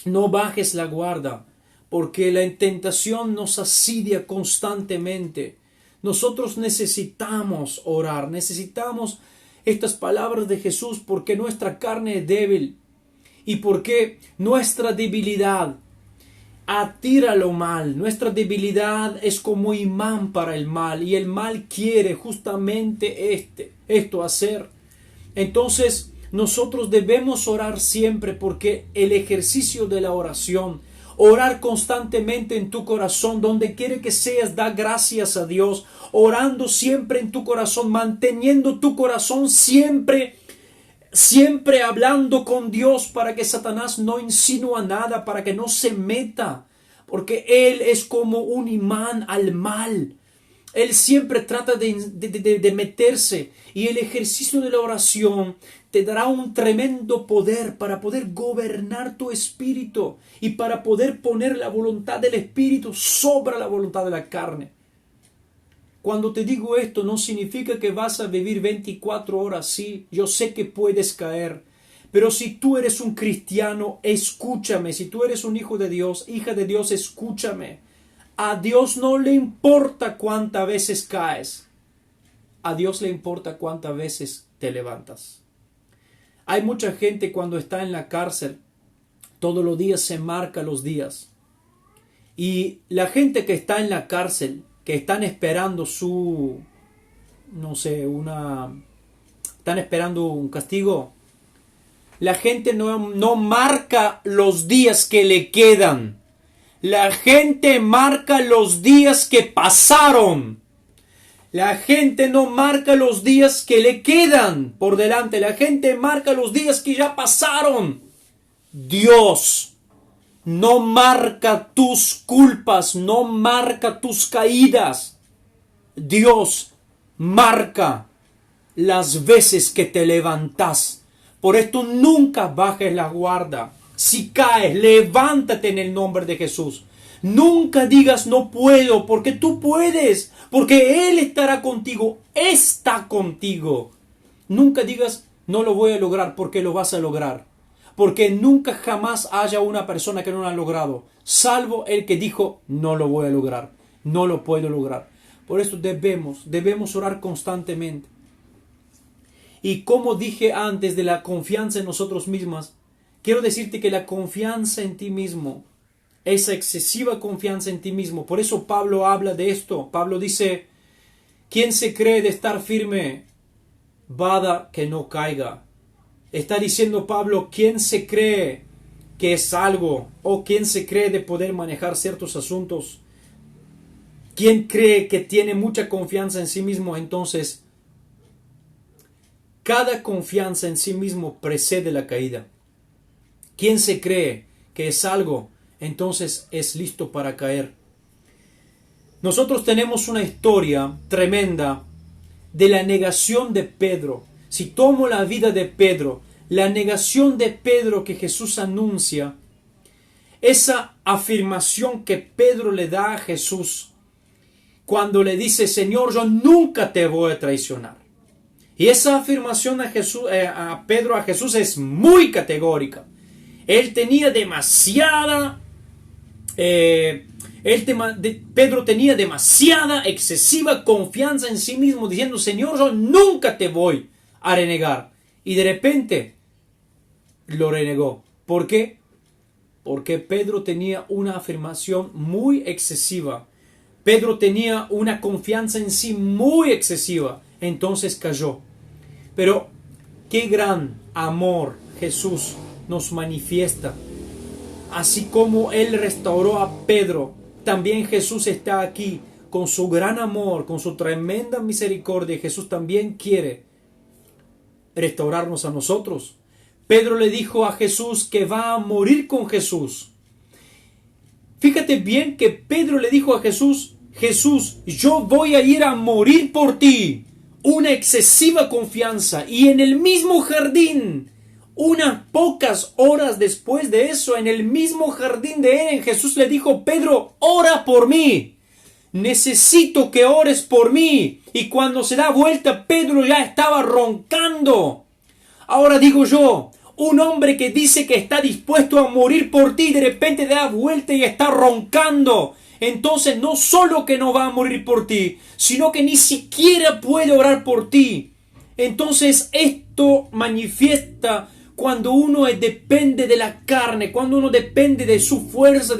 no bajes la guardia, porque la tentación nos asidia constantemente. Nosotros necesitamos orar, necesitamos estas palabras de Jesús, porque nuestra carne es débil y porque nuestra debilidad atira lo mal. Nuestra debilidad es como imán para el mal, y el mal quiere justamente esto hacer. Entonces nosotros debemos orar siempre, porque el ejercicio de la oración, orar constantemente en tu corazón, donde quiera que seas, da gracias a Dios, orando siempre en tu corazón, manteniendo tu corazón siempre hablando con Dios, para que Satanás no insinúe nada, para que no se meta, porque él es como un imán al mal. Él siempre trata de meterse, y el ejercicio de la oración te dará un tremendo poder para poder gobernar tu espíritu y para poder poner la voluntad del espíritu sobre la voluntad de la carne. Cuando te digo esto, no significa que vas a vivir 24 horas. Sí, yo sé que puedes caer, pero si tú eres un cristiano, escúchame. Si tú eres un hijo de Dios, hija de Dios, escúchame. A Dios no le importa cuántas veces caes. A Dios le importa cuántas veces te levantas. Hay mucha gente cuando está en la cárcel, todos los días se marca los días. Y la gente que está en la cárcel, que están esperando están esperando un castigo, la gente no marca los días que le quedan. La gente marca los días que pasaron. La gente no marca los días que le quedan por delante. La gente marca los días que ya pasaron. Dios no marca tus culpas, no marca tus caídas. Dios marca las veces que te levantas. Por esto nunca bajes la guardia. Si caes, levántate en el nombre de Jesús. Nunca digas no puedo, porque tú puedes, porque Él estará contigo, está contigo. Nunca digas no lo voy a lograr, porque lo vas a lograr. Porque nunca jamás haya una persona que no lo ha logrado, salvo el que dijo no lo voy a lograr, no lo puedo lograr. Por eso debemos orar constantemente. Y como dije antes de la confianza en nosotros mismos, quiero decirte que la confianza en ti mismo, esa excesiva confianza en ti mismo, por eso Pablo habla de esto. Pablo dice, ¿quién se cree de estar firme? Vada que no caiga. Está diciendo Pablo, ¿quién se cree que es algo? ¿O quién se cree de poder manejar ciertos asuntos? ¿Quién cree que tiene mucha confianza en sí mismo? Entonces, cada confianza en sí mismo precede la caída. ¿Quién se cree que es algo? Entonces es listo para caer. Nosotros tenemos una historia tremenda de la negación de Pedro. Si tomo la vida de Pedro, la negación de Pedro que Jesús anuncia, esa afirmación que Pedro le da a Jesús cuando le dice, Señor, yo nunca te voy a traicionar. Y esa afirmación a Jesús es muy categórica. Él tenía Pedro tenía demasiada, excesiva confianza en sí mismo, diciendo, Señor, yo nunca te voy a renegar. Y de repente lo renegó. ¿Por qué? Porque Pedro tenía una afirmación muy excesiva. Pedro tenía una confianza en sí muy excesiva. Entonces cayó. Pero qué gran amor Jesús nos manifiesta. Así como Él restauró a Pedro, también Jesús está aquí con su gran amor, con su tremenda misericordia. Jesús también quiere restaurarnos a nosotros. Pedro le dijo a Jesús que va a morir con Jesús. Fíjate bien que Pedro le dijo a Jesús, Jesús, yo voy a ir a morir por ti. Una excesiva confianza. Y en el mismo jardín, Unas pocas horas después de eso, en el mismo jardín de Edén, Jesús le dijo: Pedro, ora por mí. Necesito que ores por mí. Y cuando se da vuelta, Pedro ya estaba roncando. Ahora digo yo, un hombre que dice que está dispuesto a morir por ti, de repente da vuelta y está roncando. Entonces no solo que no va a morir por ti, sino que ni siquiera puede orar por ti. Entonces esto manifiesta cuando uno depende de la carne, cuando uno depende de su fuerza,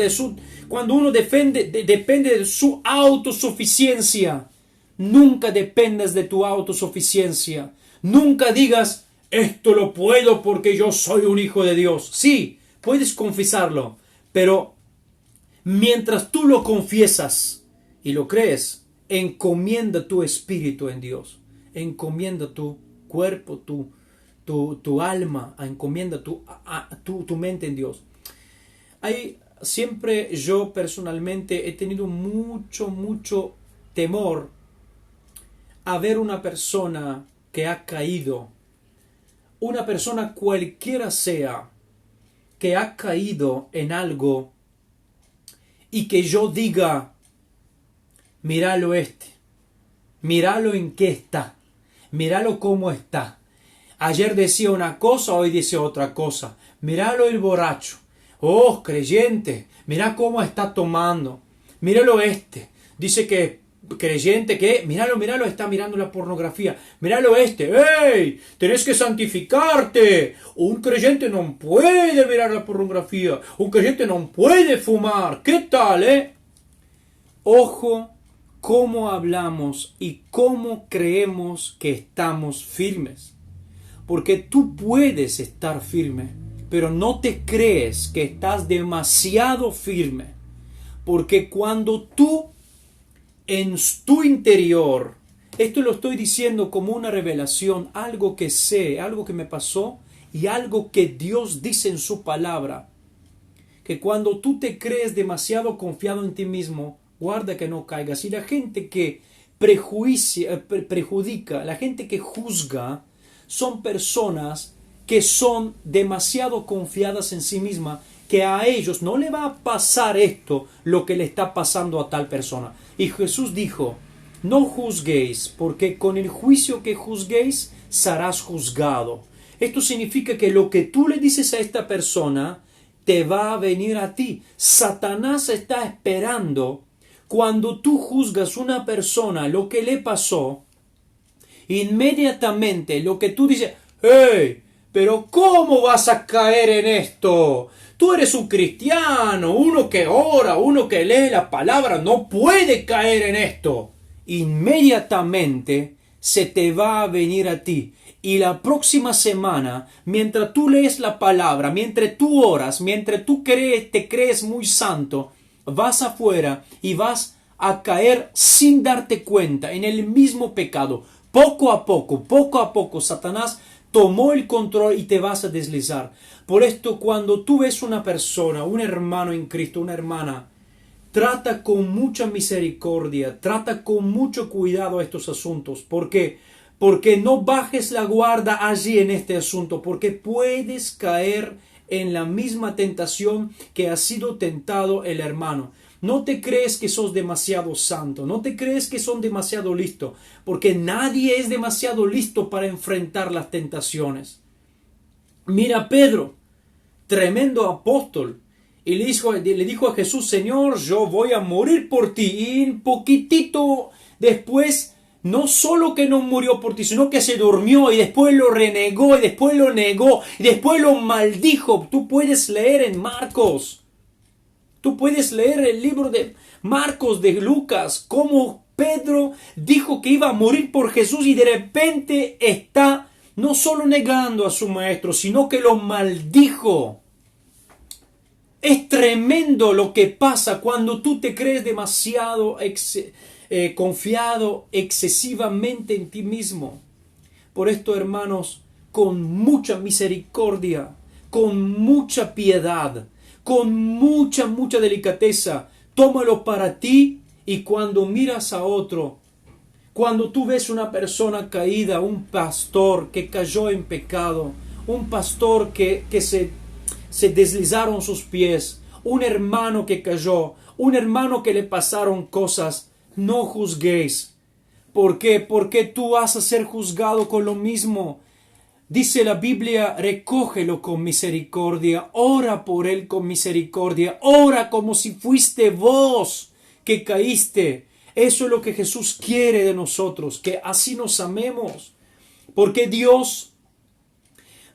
cuando uno depende de su autosuficiencia. Nunca dependas de tu autosuficiencia. Nunca digas: esto lo puedo porque yo soy un hijo de Dios. Sí, puedes confesarlo, pero mientras tú lo confiesas y lo crees, encomienda tu espíritu en Dios. Encomienda tu cuerpo, tu alma, encomienda tu mente en Dios. Siempre yo personalmente he tenido mucho temor a ver una persona que ha caído, una persona cualquiera sea, que ha caído en algo y que yo diga: míralo míralo en qué está, míralo cómo está. Ayer decía una cosa, hoy dice otra cosa. Míralo el borracho. Oh, creyente, mira cómo está tomando. Míralo dice que creyente que, míralo, está mirando la pornografía. Míralo ¡ey! Tenés que santificarte. Un creyente no puede mirar la pornografía. Un creyente no puede fumar. ¿Qué tal, Ojo cómo hablamos y cómo creemos que estamos firmes. Porque tú puedes estar firme, pero no te crees que estás demasiado firme. Porque cuando tú en tu interior, esto lo estoy diciendo como una revelación, algo que sé, algo que me pasó y algo que Dios dice en su palabra, que cuando tú te crees demasiado confiado en ti mismo, guarda que no caigas. Y la gente que perjudica, la gente que juzga, son personas que son demasiado confiadas en sí mismas, que a ellos no le va a pasar lo que le está pasando a tal persona. Y Jesús dijo: no juzguéis, porque con el juicio que juzguéis serás juzgado. Esto significa que lo que tú le dices a esta persona te va a venir a ti. Satanás está esperando cuando tú juzgas a una persona lo que le pasó, inmediatamente lo que tú dices: ¡hey! Pero ¿cómo vas a caer en esto? Tú eres un cristiano, uno que ora, uno que lee la palabra, no puede caer en esto. Inmediatamente se te va a venir a ti. Y la próxima semana, mientras tú lees la palabra, mientras tú oras, mientras tú te crees muy santo, vas afuera y vas a caer sin darte cuenta en el mismo pecado. Poco a poco, Satanás tomó el control y te vas a deslizar. Por esto, cuando tú ves una persona, un hermano en Cristo, una hermana, trata con mucha misericordia, trata con mucho cuidado estos asuntos. ¿Por qué? Porque no bajes la guardia allí en este asunto, porque puedes caer en la misma tentación que ha sido tentado el hermano. No te crees que sos demasiado santo, no te crees que son demasiado listo, porque nadie es demasiado listo para enfrentar las tentaciones. Mira Pedro, tremendo apóstol, y le dijo a Jesús: Señor, yo voy a morir por ti. Y un poquitito después, no solo que no murió por ti, sino que se durmió y después lo renegó y después lo negó y después lo maldijo. Tú puedes leer en Marcos. Tú puedes leer el libro de Marcos, de Lucas, cómo Pedro dijo que iba a morir por Jesús y de repente está no solo negando a su maestro, sino que lo maldijo. Es tremendo lo que pasa cuando tú te crees demasiado confiado excesivamente en ti mismo. Por esto, hermanos, con mucha misericordia, con mucha piedad, con mucha delicadeza, tómalo para ti. Y cuando miras a otro, cuando tú ves una persona caída, un pastor que cayó en pecado, un pastor que se deslizaron sus pies, un hermano que cayó, un hermano que le pasaron cosas. No juzguéis. ¿Por qué? Porque tú vas a ser juzgado con lo mismo. Dice la Biblia, recógelo con misericordia, ora por él con misericordia, ora como si fuiste vos que caíste. Eso es lo que Jesús quiere de nosotros, que así nos amemos. Porque Dios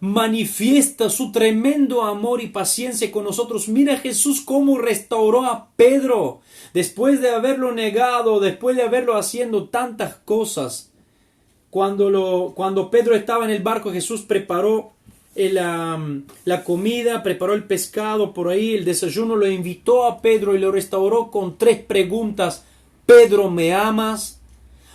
manifiesta su tremendo amor y paciencia con nosotros. Mira Jesús cómo restauró a Pedro después de haberlo negado, después de haberlo haciendo tantas cosas. Cuando Pedro estaba en el barco, Jesús preparó la comida, preparó el pescado por ahí, el desayuno, lo invitó a Pedro y lo restauró con 3 preguntas. Pedro, ¿me amas?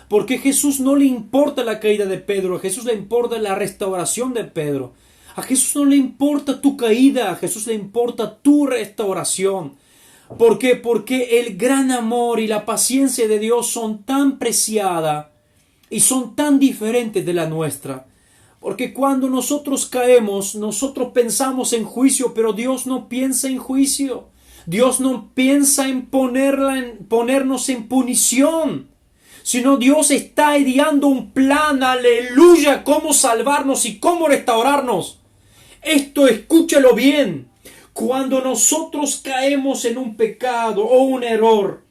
Porque a Jesús no le importa la caída de Pedro, a Jesús le importa la restauración de Pedro. A Jesús no le importa tu caída, a Jesús le importa tu restauración. ¿Por qué? Porque el gran amor y la paciencia de Dios son tan preciadas y son tan diferentes de la nuestra. Porque cuando nosotros caemos, nosotros pensamos en juicio, pero Dios no piensa en juicio. Dios no piensa en ponernos en punición, sino Dios está ideando un plan, aleluya, cómo salvarnos y cómo restaurarnos. Esto escúchalo bien. Cuando nosotros caemos en un pecado o un error,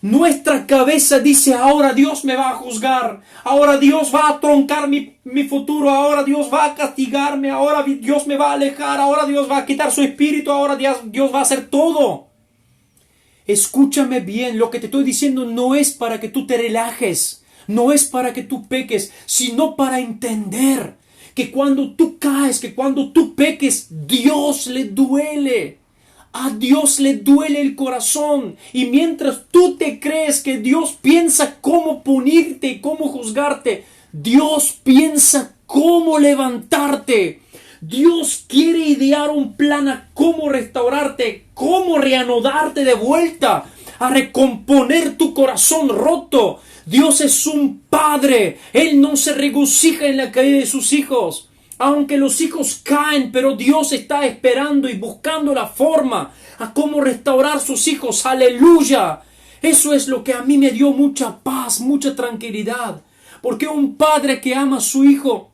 nuestra cabeza dice, ahora Dios me va a juzgar, ahora Dios va a truncar mi futuro, ahora Dios va a castigarme, ahora Dios me va a alejar, ahora Dios va a quitar su espíritu, ahora Dios va a hacer todo. Escúchame bien, lo que te estoy diciendo no es para que tú te relajes, no es para que tú peques, sino para entender que cuando tú caes, que cuando tú peques, Dios le duele. A Dios le duele el corazón. Y mientras tú te crees que Dios piensa cómo punirte y cómo juzgarte, Dios piensa cómo levantarte. Dios quiere idear un plan a cómo restaurarte, cómo reanudarte de vuelta, a recomponer tu corazón roto. Dios es un padre. Él no se regocija en la caída de sus hijos. Aunque los hijos caen, pero Dios está esperando y buscando la forma a cómo restaurar sus hijos. ¡Aleluya! Eso es lo que a mí me dio mucha paz, mucha tranquilidad. Porque un padre que ama a su hijo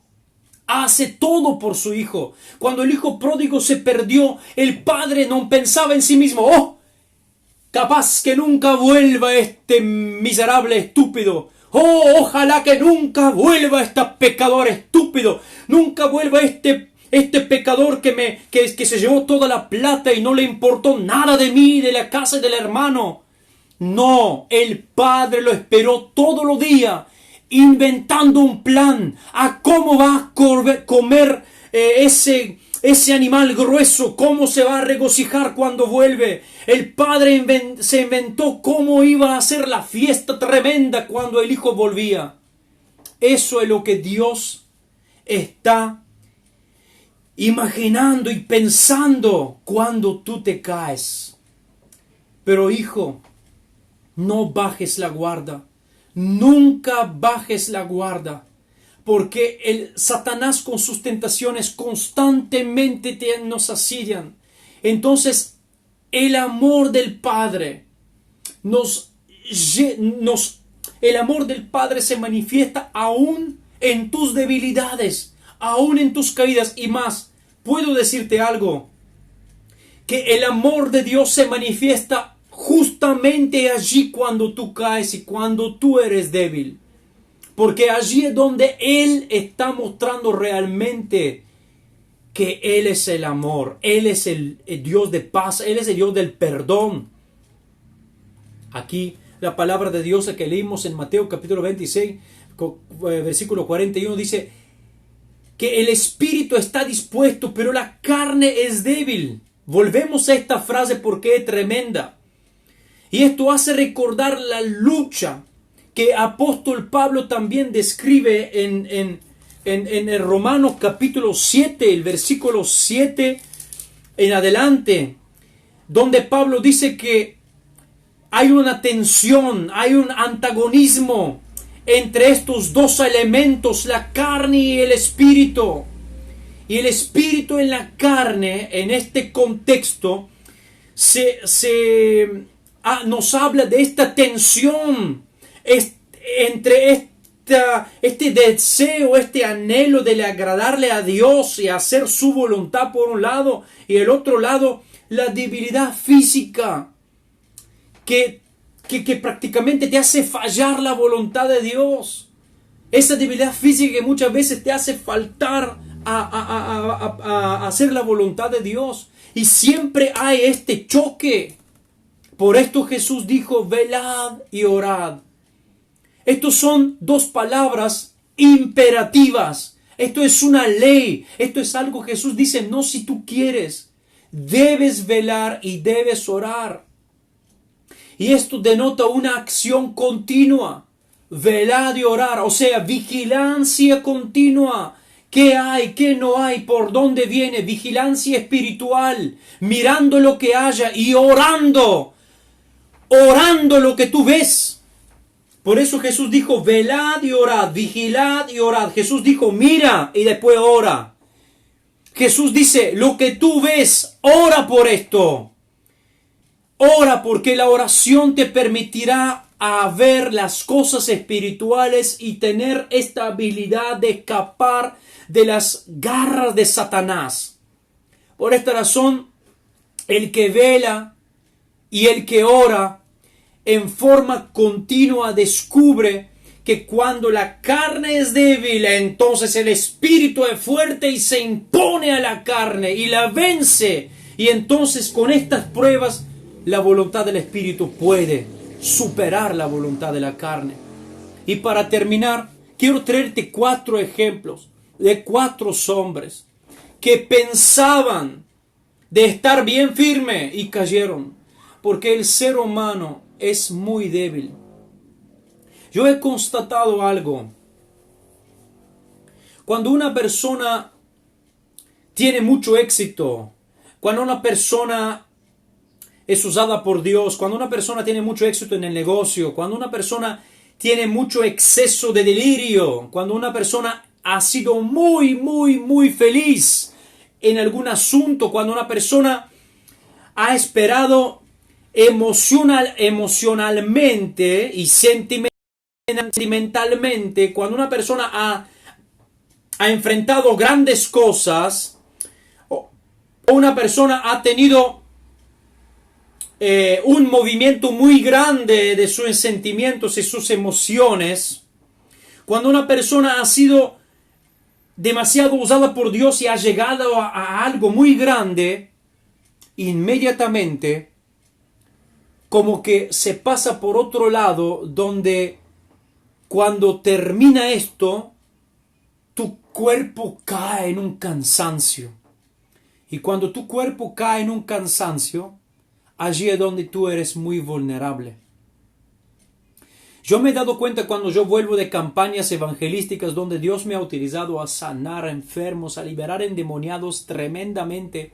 hace todo por su hijo. Cuando el hijo pródigo se perdió, el padre no pensaba en sí mismo. ¡Oh! Capaz que nunca vuelva este miserable estúpido. ¡Oh! Ojalá que nunca vuelva este pecador estúpido. Nunca vuelva este pecador que se llevó toda la plata y no le importó nada de mí, de la casa y del hermano. No, el padre lo esperó todos los días, inventando un plan a cómo va a comer ese animal grueso, cómo se va a regocijar cuando vuelve. El padre se inventó cómo iba a hacer la fiesta tremenda cuando el hijo volvía. Eso es lo que Dios está imaginando y pensando cuando tú te caes. Pero hijo, no bajes la guardia. Nunca bajes la guardia. Porque el Satanás con sus tentaciones constantemente nos asedian. Entonces, el amor del Padre el amor del Padre se manifiesta aún en tus debilidades, aún en tus caídas y más. Puedo decirte algo, que el amor de Dios se manifiesta justamente allí cuando tú caes y cuando tú eres débil. Porque allí es donde Él está mostrando realmente que Él es el amor. Él es el Dios de paz. Él es el Dios del perdón. Aquí la palabra de Dios que leímos en Mateo capítulo 26, versículo 41 dice que el espíritu está dispuesto, pero la carne es débil. Volvemos a esta frase porque es tremenda. Y esto hace recordar la lucha que apóstol Pablo también describe en el Romanos capítulo 7, el versículo 7 en adelante, donde Pablo dice que hay una tensión, hay un antagonismo entre estos dos elementos, la carne y el espíritu. Y el espíritu en la carne, en este contexto, nos habla de esta tensión entre este deseo, este anhelo de agradarle a Dios y hacer su voluntad por un lado, y el otro lado, la debilidad física que prácticamente te hace fallar la voluntad de Dios. Esa debilidad física que muchas veces te hace faltar a hacer la voluntad de Dios. Y siempre hay este choque. Por esto Jesús dijo, velad y orad. Estos son dos palabras imperativas. Esto es una ley. Esto es algo que Jesús dice, no si tú quieres. Debes velar y debes orar. Y esto denota una acción continua. Velar y orar, o sea, vigilancia continua. ¿Qué hay? ¿Qué no hay? ¿Por dónde viene? Vigilancia espiritual. Mirando lo que haya y orando. Orando lo que tú ves. Por eso Jesús dijo, velad y orad, vigilad y orad. Jesús dijo, mira y después ora. Jesús dice, lo que tú ves, ora por esto. Ora porque la oración te permitirá a ver las cosas espirituales y tener esta habilidad de escapar de las garras de Satanás. Por esta razón, el que vela y el que ora en forma continua descubre que cuando la carne es débil, entonces el espíritu es fuerte y se impone a la carne y la vence. Y entonces con estas pruebas la voluntad del espíritu puede superar la voluntad de la carne. Y para terminar, quiero traerte 4 ejemplos de 4 hombres que pensaban de estar bien firme y cayeron, porque el ser humano es muy débil. Yo he constatado algo. Cuando una persona tiene mucho éxito, cuando una persona es usada por Dios, cuando una persona tiene mucho éxito en el negocio, cuando una persona tiene mucho exceso de delirio, cuando una persona ha sido muy feliz en algún asunto, cuando una persona ha esperado emocionalmente y sentimentalmente, cuando una persona ha enfrentado grandes cosas, o una persona ha tenido un movimiento muy grande de sus sentimientos y sus emociones, cuando una persona ha sido demasiado usada por Dios y ha llegado a algo muy grande, inmediatamente como que se pasa por otro lado, donde cuando termina esto, tu cuerpo cae en un cansancio. Y cuando tu cuerpo cae en un cansancio, allí es donde tú eres muy vulnerable. Yo me he dado cuenta cuando yo vuelvo de campañas evangelísticas donde Dios me ha utilizado a sanar a enfermos, a liberar endemoniados tremendamente.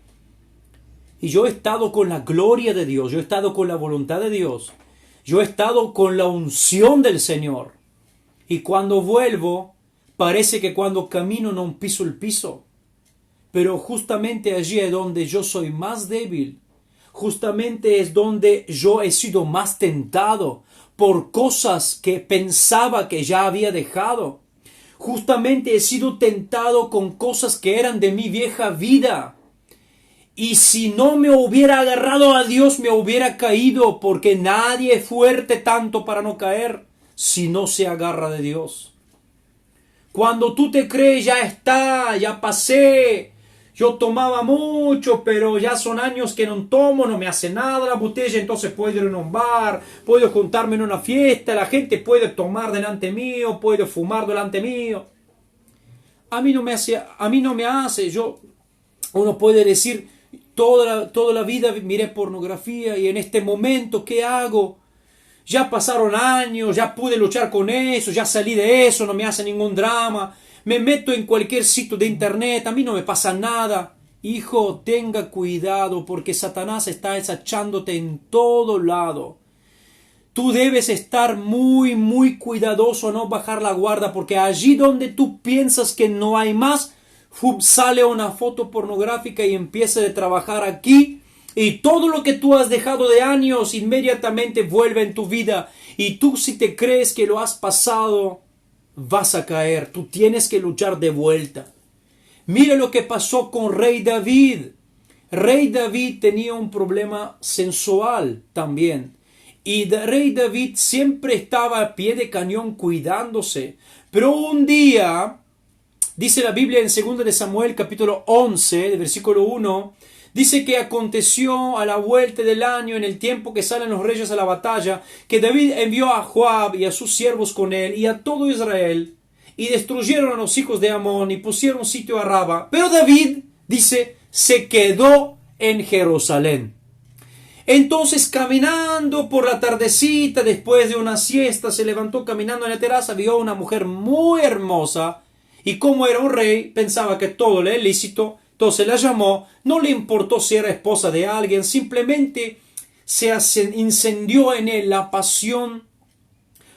Y yo he estado con la gloria de Dios, yo he estado con la voluntad de Dios, yo he estado con la unción del Señor. Y cuando vuelvo, parece que cuando camino no piso el piso. Pero justamente allí es donde yo soy más débil. Justamente es donde yo he sido más tentado por cosas que pensaba que ya había dejado. Justamente he sido tentado con cosas que eran de mi vieja vida. Y si no me hubiera agarrado a Dios, me hubiera caído, porque nadie es fuerte tanto para no caer si no se agarra de Dios. Cuando tú te crees, ya está, ya pasé, yo tomaba mucho, pero ya son años que no tomo, no me hace nada la botella, entonces puedo ir a un bar, puedo juntarme en una fiesta, la gente puede tomar delante mío, puede fumar delante mío. A mí no me hace, uno puede decir, toda la vida miré pornografía y en este momento, ¿qué hago? Ya pasaron años, ya pude luchar con eso, ya salí de eso, no me hace ningún drama. Me meto en cualquier sitio de internet, a mí no me pasa nada. Hijo, tenga cuidado porque Satanás está acechándote en todo lado. Tú debes estar muy cuidadoso a no bajar la guardia, porque allí donde tú piensas que no hay más, sale una foto pornográfica y empieza a trabajar aquí. Y todo lo que tú has dejado de años inmediatamente vuelve en tu vida. Y tú, si te crees que lo has pasado, vas a caer. Tú tienes que luchar de vuelta. Mira lo que pasó con Rey David. Rey David tenía un problema sensual también. Y Rey David siempre estaba a pie de cañón cuidándose. Pero un día, dice la Biblia en 2 de Samuel capítulo 11, versículo 1, dice que aconteció a la vuelta del año, en el tiempo que salen los reyes a la batalla, que David envió a Joab y a sus siervos con él y a todo Israel, y destruyeron a los hijos de Amón y pusieron sitio a Raba. Pero David, dice, se quedó en Jerusalén. Entonces, caminando por la tardecita, después de una siesta, se levantó caminando en la terraza, vio a una mujer muy hermosa, y como era un rey, pensaba que todo le era lícito. Entonces la llamó, no le importó si era esposa de alguien, simplemente se incendió en él la pasión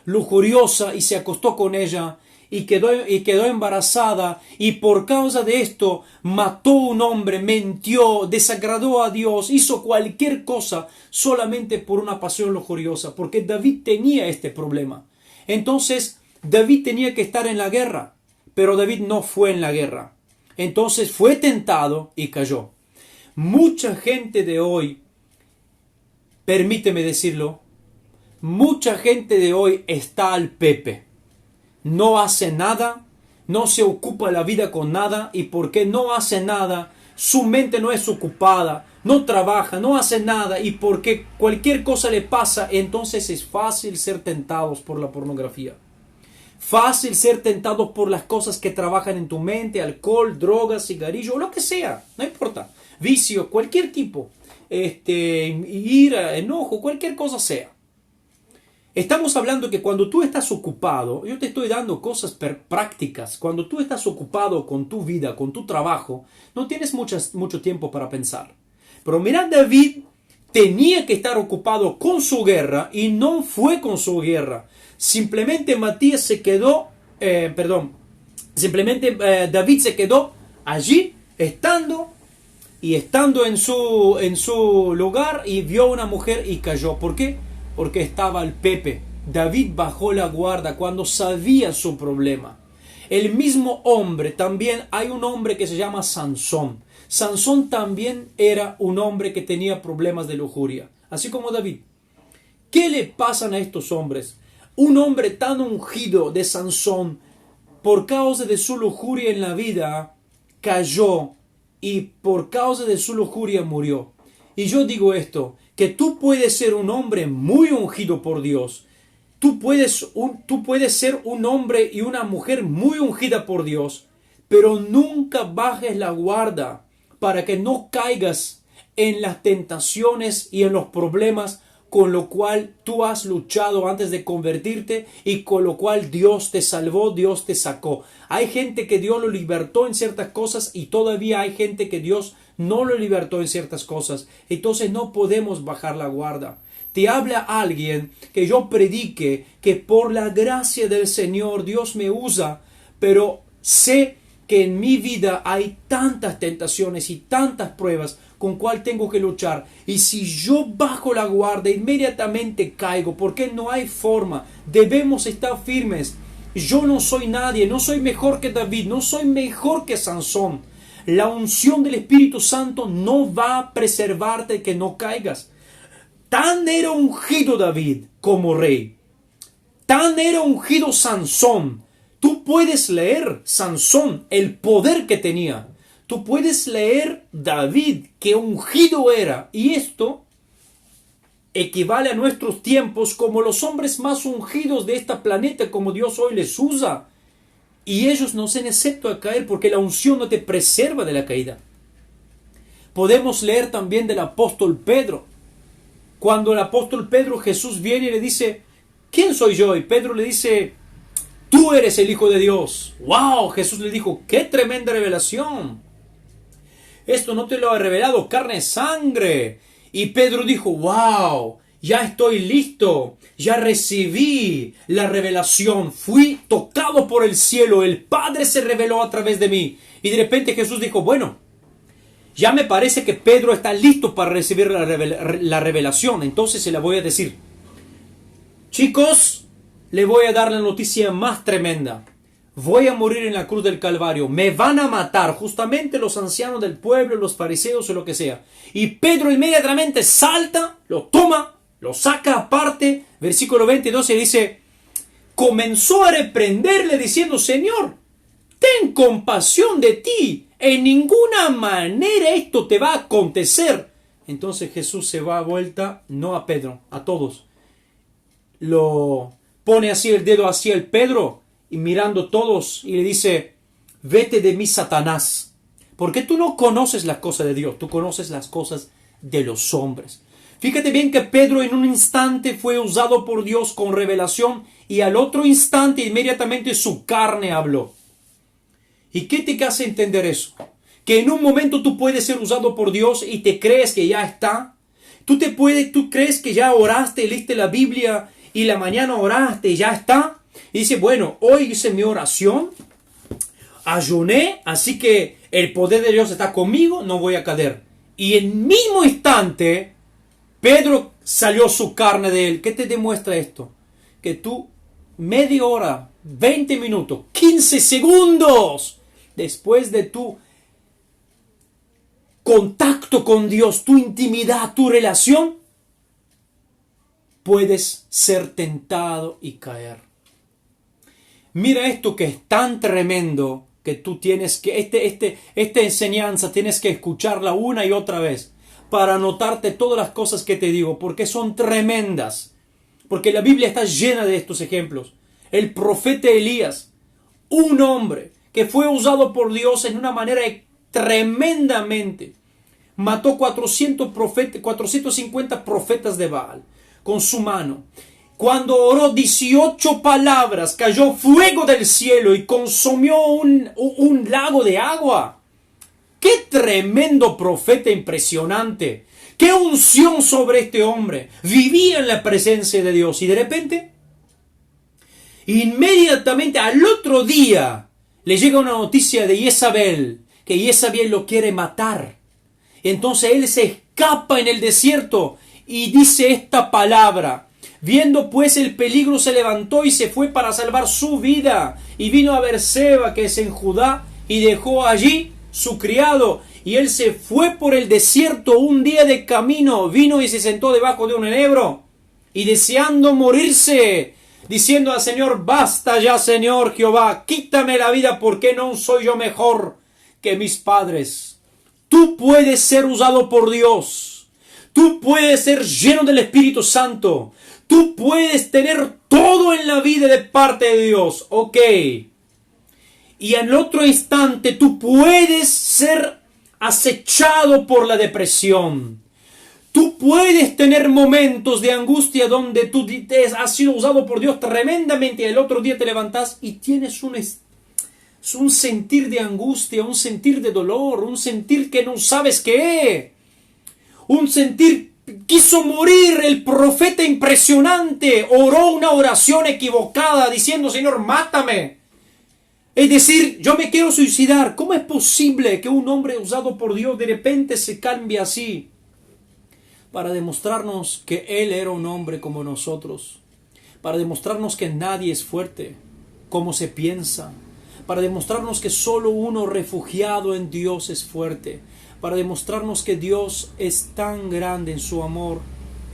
lujuriosa y se acostó con ella y quedó embarazada, y por causa de esto mató a un hombre, mintió, desagradó a Dios, hizo cualquier cosa solamente por una pasión lujuriosa, porque David tenía este problema. Entonces David tenía que estar en la guerra, pero David no fue en la guerra. Entonces fue tentado y cayó. Mucha gente de hoy, permíteme decirlo, mucha gente de hoy está al pepe. No hace nada, no se ocupa la vida con nada, y porque no hace nada, su mente no es ocupada, no trabaja, no hace nada, y porque cualquier cosa le pasa, entonces es fácil ser tentados por la pornografía. Fácil ser tentados por las cosas que trabajan en tu mente, alcohol, drogas, cigarrillo, o lo que sea, no importa, vicio, cualquier tipo, ira, enojo, cualquier cosa sea. Estamos hablando que cuando tú estás ocupado, yo te estoy dando cosas prácticas, cuando tú estás ocupado con tu vida, con tu trabajo, no tienes mucho tiempo para pensar. Pero mira, David tenía que estar ocupado con su guerra y no fue con su guerra. Simplemente David se quedó allí, estando en su lugar, y vio a una mujer y cayó. ¿Por qué? Porque estaba al pepe. David bajó la guardia cuando sabía su problema. El mismo hombre, también hay un hombre que se llama Sansón. Sansón también era un hombre que tenía problemas de lujuria, así como David. ¿Qué le pasan a estos hombres? Un hombre tan ungido de Sansón, por causa de su lujuria en la vida, cayó, y por causa de su lujuria murió. Y yo digo esto, que tú puedes ser un hombre muy ungido por Dios. Tú puedes ser un hombre y una mujer muy ungida por Dios, pero nunca bajes la guardia para que no caigas en las tentaciones y en los problemas con lo cual tú has luchado antes de convertirte, y con lo cual Dios te salvó, Dios te sacó. Hay gente que Dios lo libertó en ciertas cosas, y todavía hay gente que Dios no lo libertó en ciertas cosas. Entonces no podemos bajar la guardia. Te habla alguien que yo predique que por la gracia del Señor Dios me usa, pero sé que en mi vida hay tantas tentaciones y tantas pruebas con cual tengo que luchar, y si yo bajo la guardia inmediatamente caigo, porque no hay forma. Debemos estar firmes. Yo no soy nadie, no soy mejor que David, no soy mejor que Sansón. La unción del Espíritu Santo no va a preservarte que no caigas. Tan era ungido David como rey, tan era ungido Sansón. Tú puedes leer Sansón, el poder que tenía. Tú puedes leer David, que ungido era. Y esto equivale a nuestros tiempos como los hombres más ungidos de este planeta, como Dios hoy les usa. Y ellos no se excepto a caer, porque la unción no te preserva de la caída. Podemos leer también del apóstol Pedro. Cuando el apóstol Pedro, Jesús viene y le dice, ¿quién soy yo? Y Pedro le dice, tú eres el Hijo de Dios. ¡Wow! Jesús le dijo, ¡qué tremenda revelación! Esto no te lo ha revelado carne y sangre. Y Pedro dijo, ¡wow! Ya estoy listo. Ya recibí la revelación. Fui tocado por el cielo. El Padre se reveló a través de mí. Y de repente Jesús dijo, bueno, ya me parece que Pedro está listo para recibir la revelación, entonces se la voy a decir. Chicos, le voy a dar la noticia más tremenda. Voy a morir en la cruz del Calvario. Me van a matar justamente los ancianos del pueblo, los fariseos o lo que sea. Y Pedro inmediatamente salta, lo toma, lo saca aparte. Versículo 22 y dice, comenzó a reprenderle diciendo, Señor, ten compasión de ti. En ninguna manera esto te va a acontecer. Entonces Jesús se va a vuelta, no a Pedro, a todos. Lo pone así el dedo hacia el Pedro y mirando todos y le dice, vete de mí, Satanás, porque tú no conoces las cosas de Dios, tú conoces las cosas de los hombres. Fíjate bien que Pedro en un instante fue usado por Dios con revelación y al otro instante inmediatamente su carne habló. ¿Y qué te hace entender eso? Que en un momento tú puedes ser usado por Dios y te crees que ya está. Tú crees que ya oraste, leíste la Biblia y la mañana oraste y ya está. Y dice, bueno, hoy hice mi oración, ayuné, así que el poder de Dios está conmigo, no voy a caer. Y en el mismo instante, Pedro salió su carne de él. ¿Qué te demuestra esto? Que tú, media hora, 20 minutos, 15 segundos, después de tu contacto con Dios, tu intimidad, tu relación, puedes ser tentado y caer. Mira esto que es tan tremendo que tú tienes que, esta enseñanza tienes que escucharla una y otra vez para anotarte todas las cosas que te digo, porque son tremendas. Porque la Biblia está llena de estos ejemplos. El profeta Elías, un hombre que fue usado por Dios en una manera tremendamente. Mató 450 profetas de Baal con su mano. Cuando oró 18 palabras, cayó fuego del cielo y consumió un lago de agua. ¡Qué tremendo profeta impresionante! ¡Qué unción sobre este hombre! Vivía en la presencia de Dios y de repente, inmediatamente al otro día, le llega una noticia de Jezabel, que Jezabel lo quiere matar. Entonces él se escapa en el desierto y dice esta palabra. Viendo pues el peligro se levantó y se fue para salvar su vida. Y vino a Berseba, que es en Judá, y dejó allí su criado. Y él se fue por el desierto un día de camino. Vino y se sentó debajo de un enebro. Y deseando morirse, diciendo al Señor, basta ya, Señor Jehová, quítame la vida, porque no soy yo mejor que mis padres. Tú puedes ser usado por Dios. Tú puedes ser lleno del Espíritu Santo. Tú puedes tener todo en la vida de parte de Dios. Ok. Y en otro instante tú puedes ser acechado por la depresión. Tú puedes tener momentos de angustia donde tú has sido usado por Dios tremendamente y el otro día te levantas y tienes un sentir de angustia, un sentir de dolor, un sentir que no sabes qué es. Un sentir, quiso morir el profeta impresionante, oró una oración equivocada diciendo, Señor, mátame. Es decir, yo me quiero suicidar. ¿Cómo es posible que un hombre usado por Dios de repente se cambie así? Para demostrarnos que Él era un hombre como nosotros. Para demostrarnos que nadie es fuerte como se piensa. Para demostrarnos que solo uno refugiado en Dios es fuerte. Para demostrarnos que Dios es tan grande en su amor,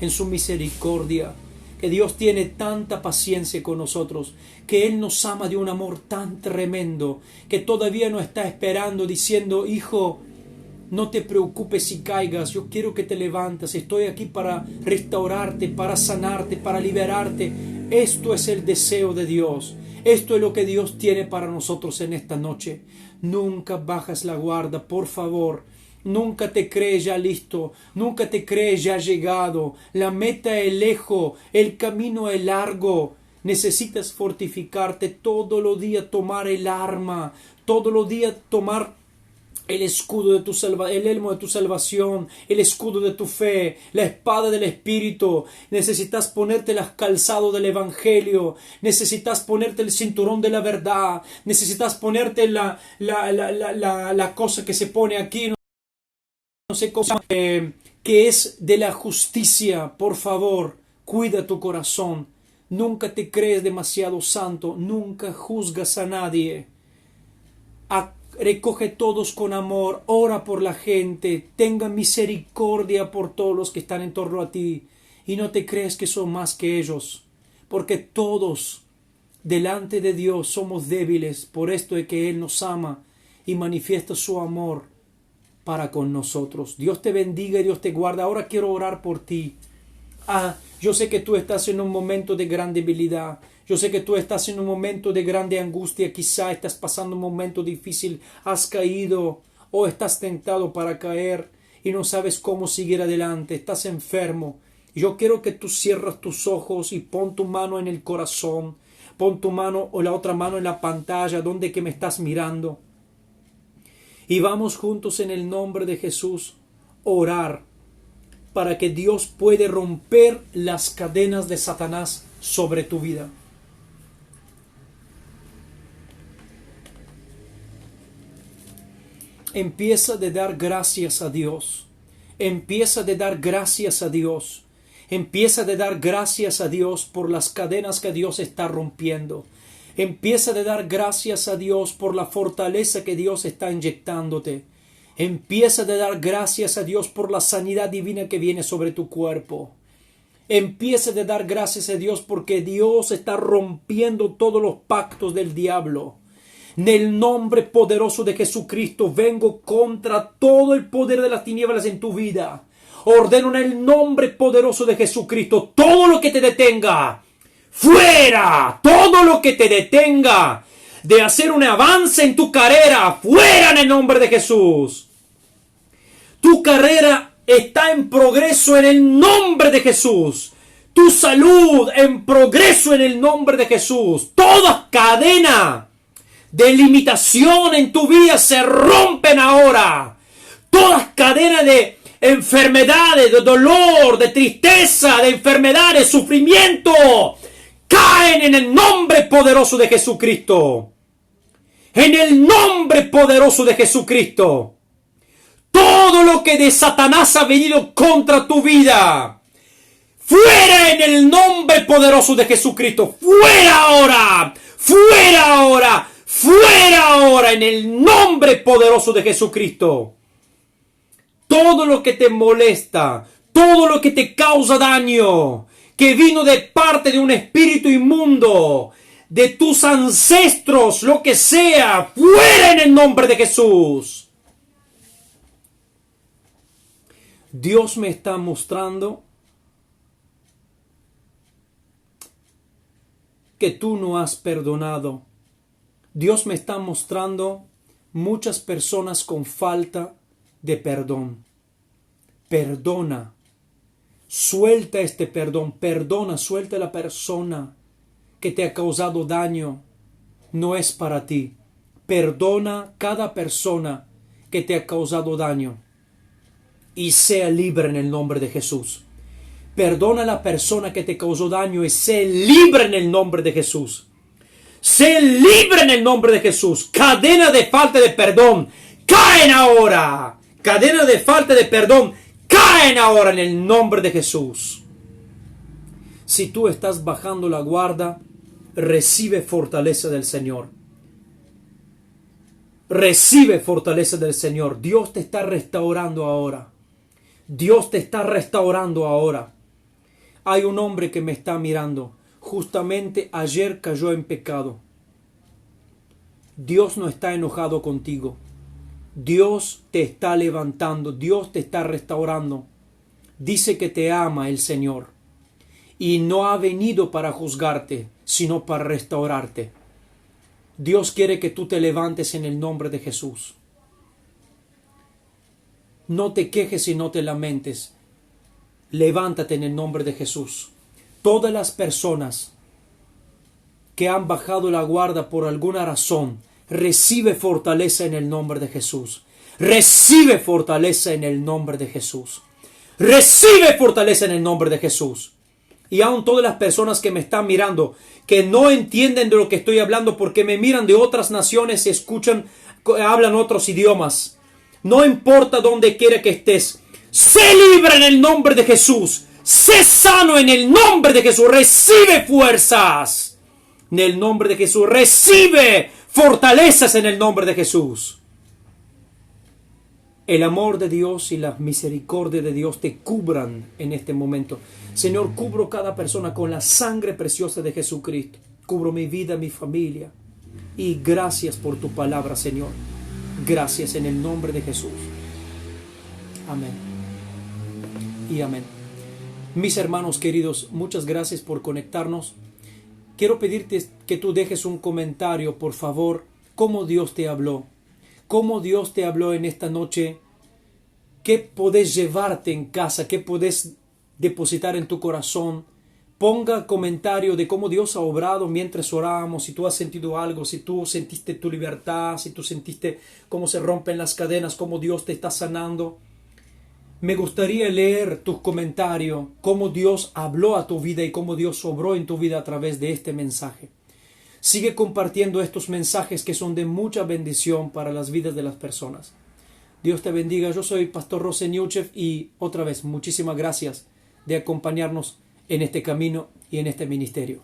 en su misericordia, que Dios tiene tanta paciencia con nosotros, que Él nos ama de un amor tan tremendo, que todavía nos está esperando diciendo, hijo, no te preocupes si caigas, yo quiero que te levantes, estoy aquí para restaurarte, para sanarte, para liberarte. Esto es el deseo de Dios, esto es lo que Dios tiene para nosotros en esta noche. Nunca bajas la guardia, por favor. Nunca te crees ya listo, nunca te crees ya llegado. La meta es lejos, el camino es largo. Necesitas fortificarte todos los días, tomar el arma, todos los días tomar el escudo de el elmo de tu salvación, el escudo de tu fe, la espada del Espíritu. Necesitas ponerte las calzados del Evangelio, necesitas ponerte el cinturón de la verdad, necesitas ponerte la cosa que se pone aquí, no sé cómo, que es de la justicia. Por favor, cuida tu corazón. Nunca te crees demasiado santo, nunca juzgas a nadie. Recoge todos con amor, ora por la gente, tenga misericordia por todos los que están en torno a ti, y no te crees que son más que ellos, porque todos delante de Dios somos débiles. Por esto es que Él nos ama y manifiesta su amor para con nosotros. Dios te bendiga y Dios te guarda. Ahora quiero orar por ti. Yo sé que tú estás en un momento de gran debilidad. Yo sé que tú estás en un momento de grande angustia. Quizá estás pasando un momento difícil. Has caído o estás tentado para caer y no sabes cómo seguir adelante. Estás enfermo. Yo quiero que tú cierres tus ojos y pon tu mano en el corazón. Pon tu mano o la otra mano en la pantalla donde que me estás mirando. Y vamos juntos en el nombre de Jesús orar para que Dios pueda romper las cadenas de Satanás sobre tu vida. Empieza de dar gracias a Dios. Empieza de dar gracias a Dios. Empieza de dar gracias a Dios por las cadenas que Dios está rompiendo. Empieza de dar gracias a Dios por la fortaleza que Dios está inyectándote. Empieza de dar gracias a Dios por la sanidad divina que viene sobre tu cuerpo. Empieza de dar gracias a Dios porque Dios está rompiendo todos los pactos del diablo. En el nombre poderoso de Jesucristo vengo contra todo el poder de las tinieblas en tu vida. Ordeno en el nombre poderoso de Jesucristo todo lo que te detenga. ¡Fuera! Todo lo que te detenga de hacer un avance en tu carrera. ¡Fuera en el nombre de Jesús! Tu carrera está en progreso en el nombre de Jesús. Tu salud en progreso en el nombre de Jesús. Toda cadena de limitación en tu vida se rompen ahora. Todas cadenas de enfermedades, de dolor, de tristeza, de enfermedades, de sufrimiento, caen en el nombre poderoso de Jesucristo. En el nombre poderoso de Jesucristo. Todo lo que de Satanás ha venido contra tu vida, fuera en el nombre poderoso de Jesucristo. Fuera ahora. Fuera ahora. Fuera ahora en el nombre poderoso de Jesucristo. Todo lo que te molesta, todo lo que te causa daño, que vino de parte de un espíritu inmundo, de tus ancestros, lo que sea, fuera en el nombre de Jesús. Dios me está mostrando que tú no has perdonado. Dios me está mostrando muchas personas con falta de perdón. Perdona. Suelta este perdón. Perdona. Suelta a la persona que te ha causado daño. No es para ti. Perdona cada persona que te ha causado daño. Y sea libre en el nombre de Jesús. Perdona a la persona que te causó daño y sé libre en el nombre de Jesús. Sé libre en el nombre de Jesús. Cadena de falta de perdón, caen ahora. Cadena de falta de perdón, caen ahora en el nombre de Jesús. Si tú estás bajando la guardia, recibe fortaleza del Señor. Recibe fortaleza del Señor. Dios te está restaurando ahora. Dios te está restaurando ahora. Hay un hombre que me está mirando. Justamente ayer cayó en pecado. Dios no está enojado contigo. Dios te está levantando. Dios te está restaurando. Dice que te ama el Señor. Y no ha venido para juzgarte, sino para restaurarte. Dios quiere que tú te levantes en el nombre de Jesús. No te quejes y no te lamentes. Levántate en el nombre de Jesús. Todas las personas que han bajado la guardia por alguna razón, recibe fortaleza en el nombre de Jesús. Recibe fortaleza en el nombre de Jesús. Recibe fortaleza en el nombre de Jesús. Y aún todas las personas que me están mirando, que no entienden de lo que estoy hablando porque me miran de otras naciones y escuchan, hablan otros idiomas. No importa donde quiera que estés. Sé libre en el nombre de Jesús. Sé sano en el nombre de Jesús. Recibe fuerzas en el nombre de Jesús. Recibe fortalezas en el nombre de Jesús. El amor de Dios y la misericordia de Dios te cubran en este momento. Señor, cubro cada persona con la sangre preciosa de Jesucristo. Cubro mi vida, mi familia. Y gracias por tu palabra, Señor. Gracias en el nombre de Jesús. Amén. Y amén. Mis hermanos queridos, muchas gracias por conectarnos. Quiero pedirte que tú dejes un comentario, por favor, cómo Dios te habló. Cómo Dios te habló en esta noche. ¿Qué podés llevarte en casa? ¿Qué podés depositar en tu corazón? Ponga comentario de cómo Dios ha obrado mientras orábamos. Si tú has sentido algo, si tú sentiste tu libertad, si tú sentiste cómo se rompen las cadenas, cómo Dios te está sanando. Me gustaría leer tus comentarios, cómo Dios habló a tu vida y cómo Dios obró en tu vida a través de este mensaje. Sigue compartiendo estos mensajes que son de mucha bendición para las vidas de las personas. Dios te bendiga. Yo soy Pastor Rose Niuchev y otra vez muchísimas gracias de acompañarnos en este camino y en este ministerio.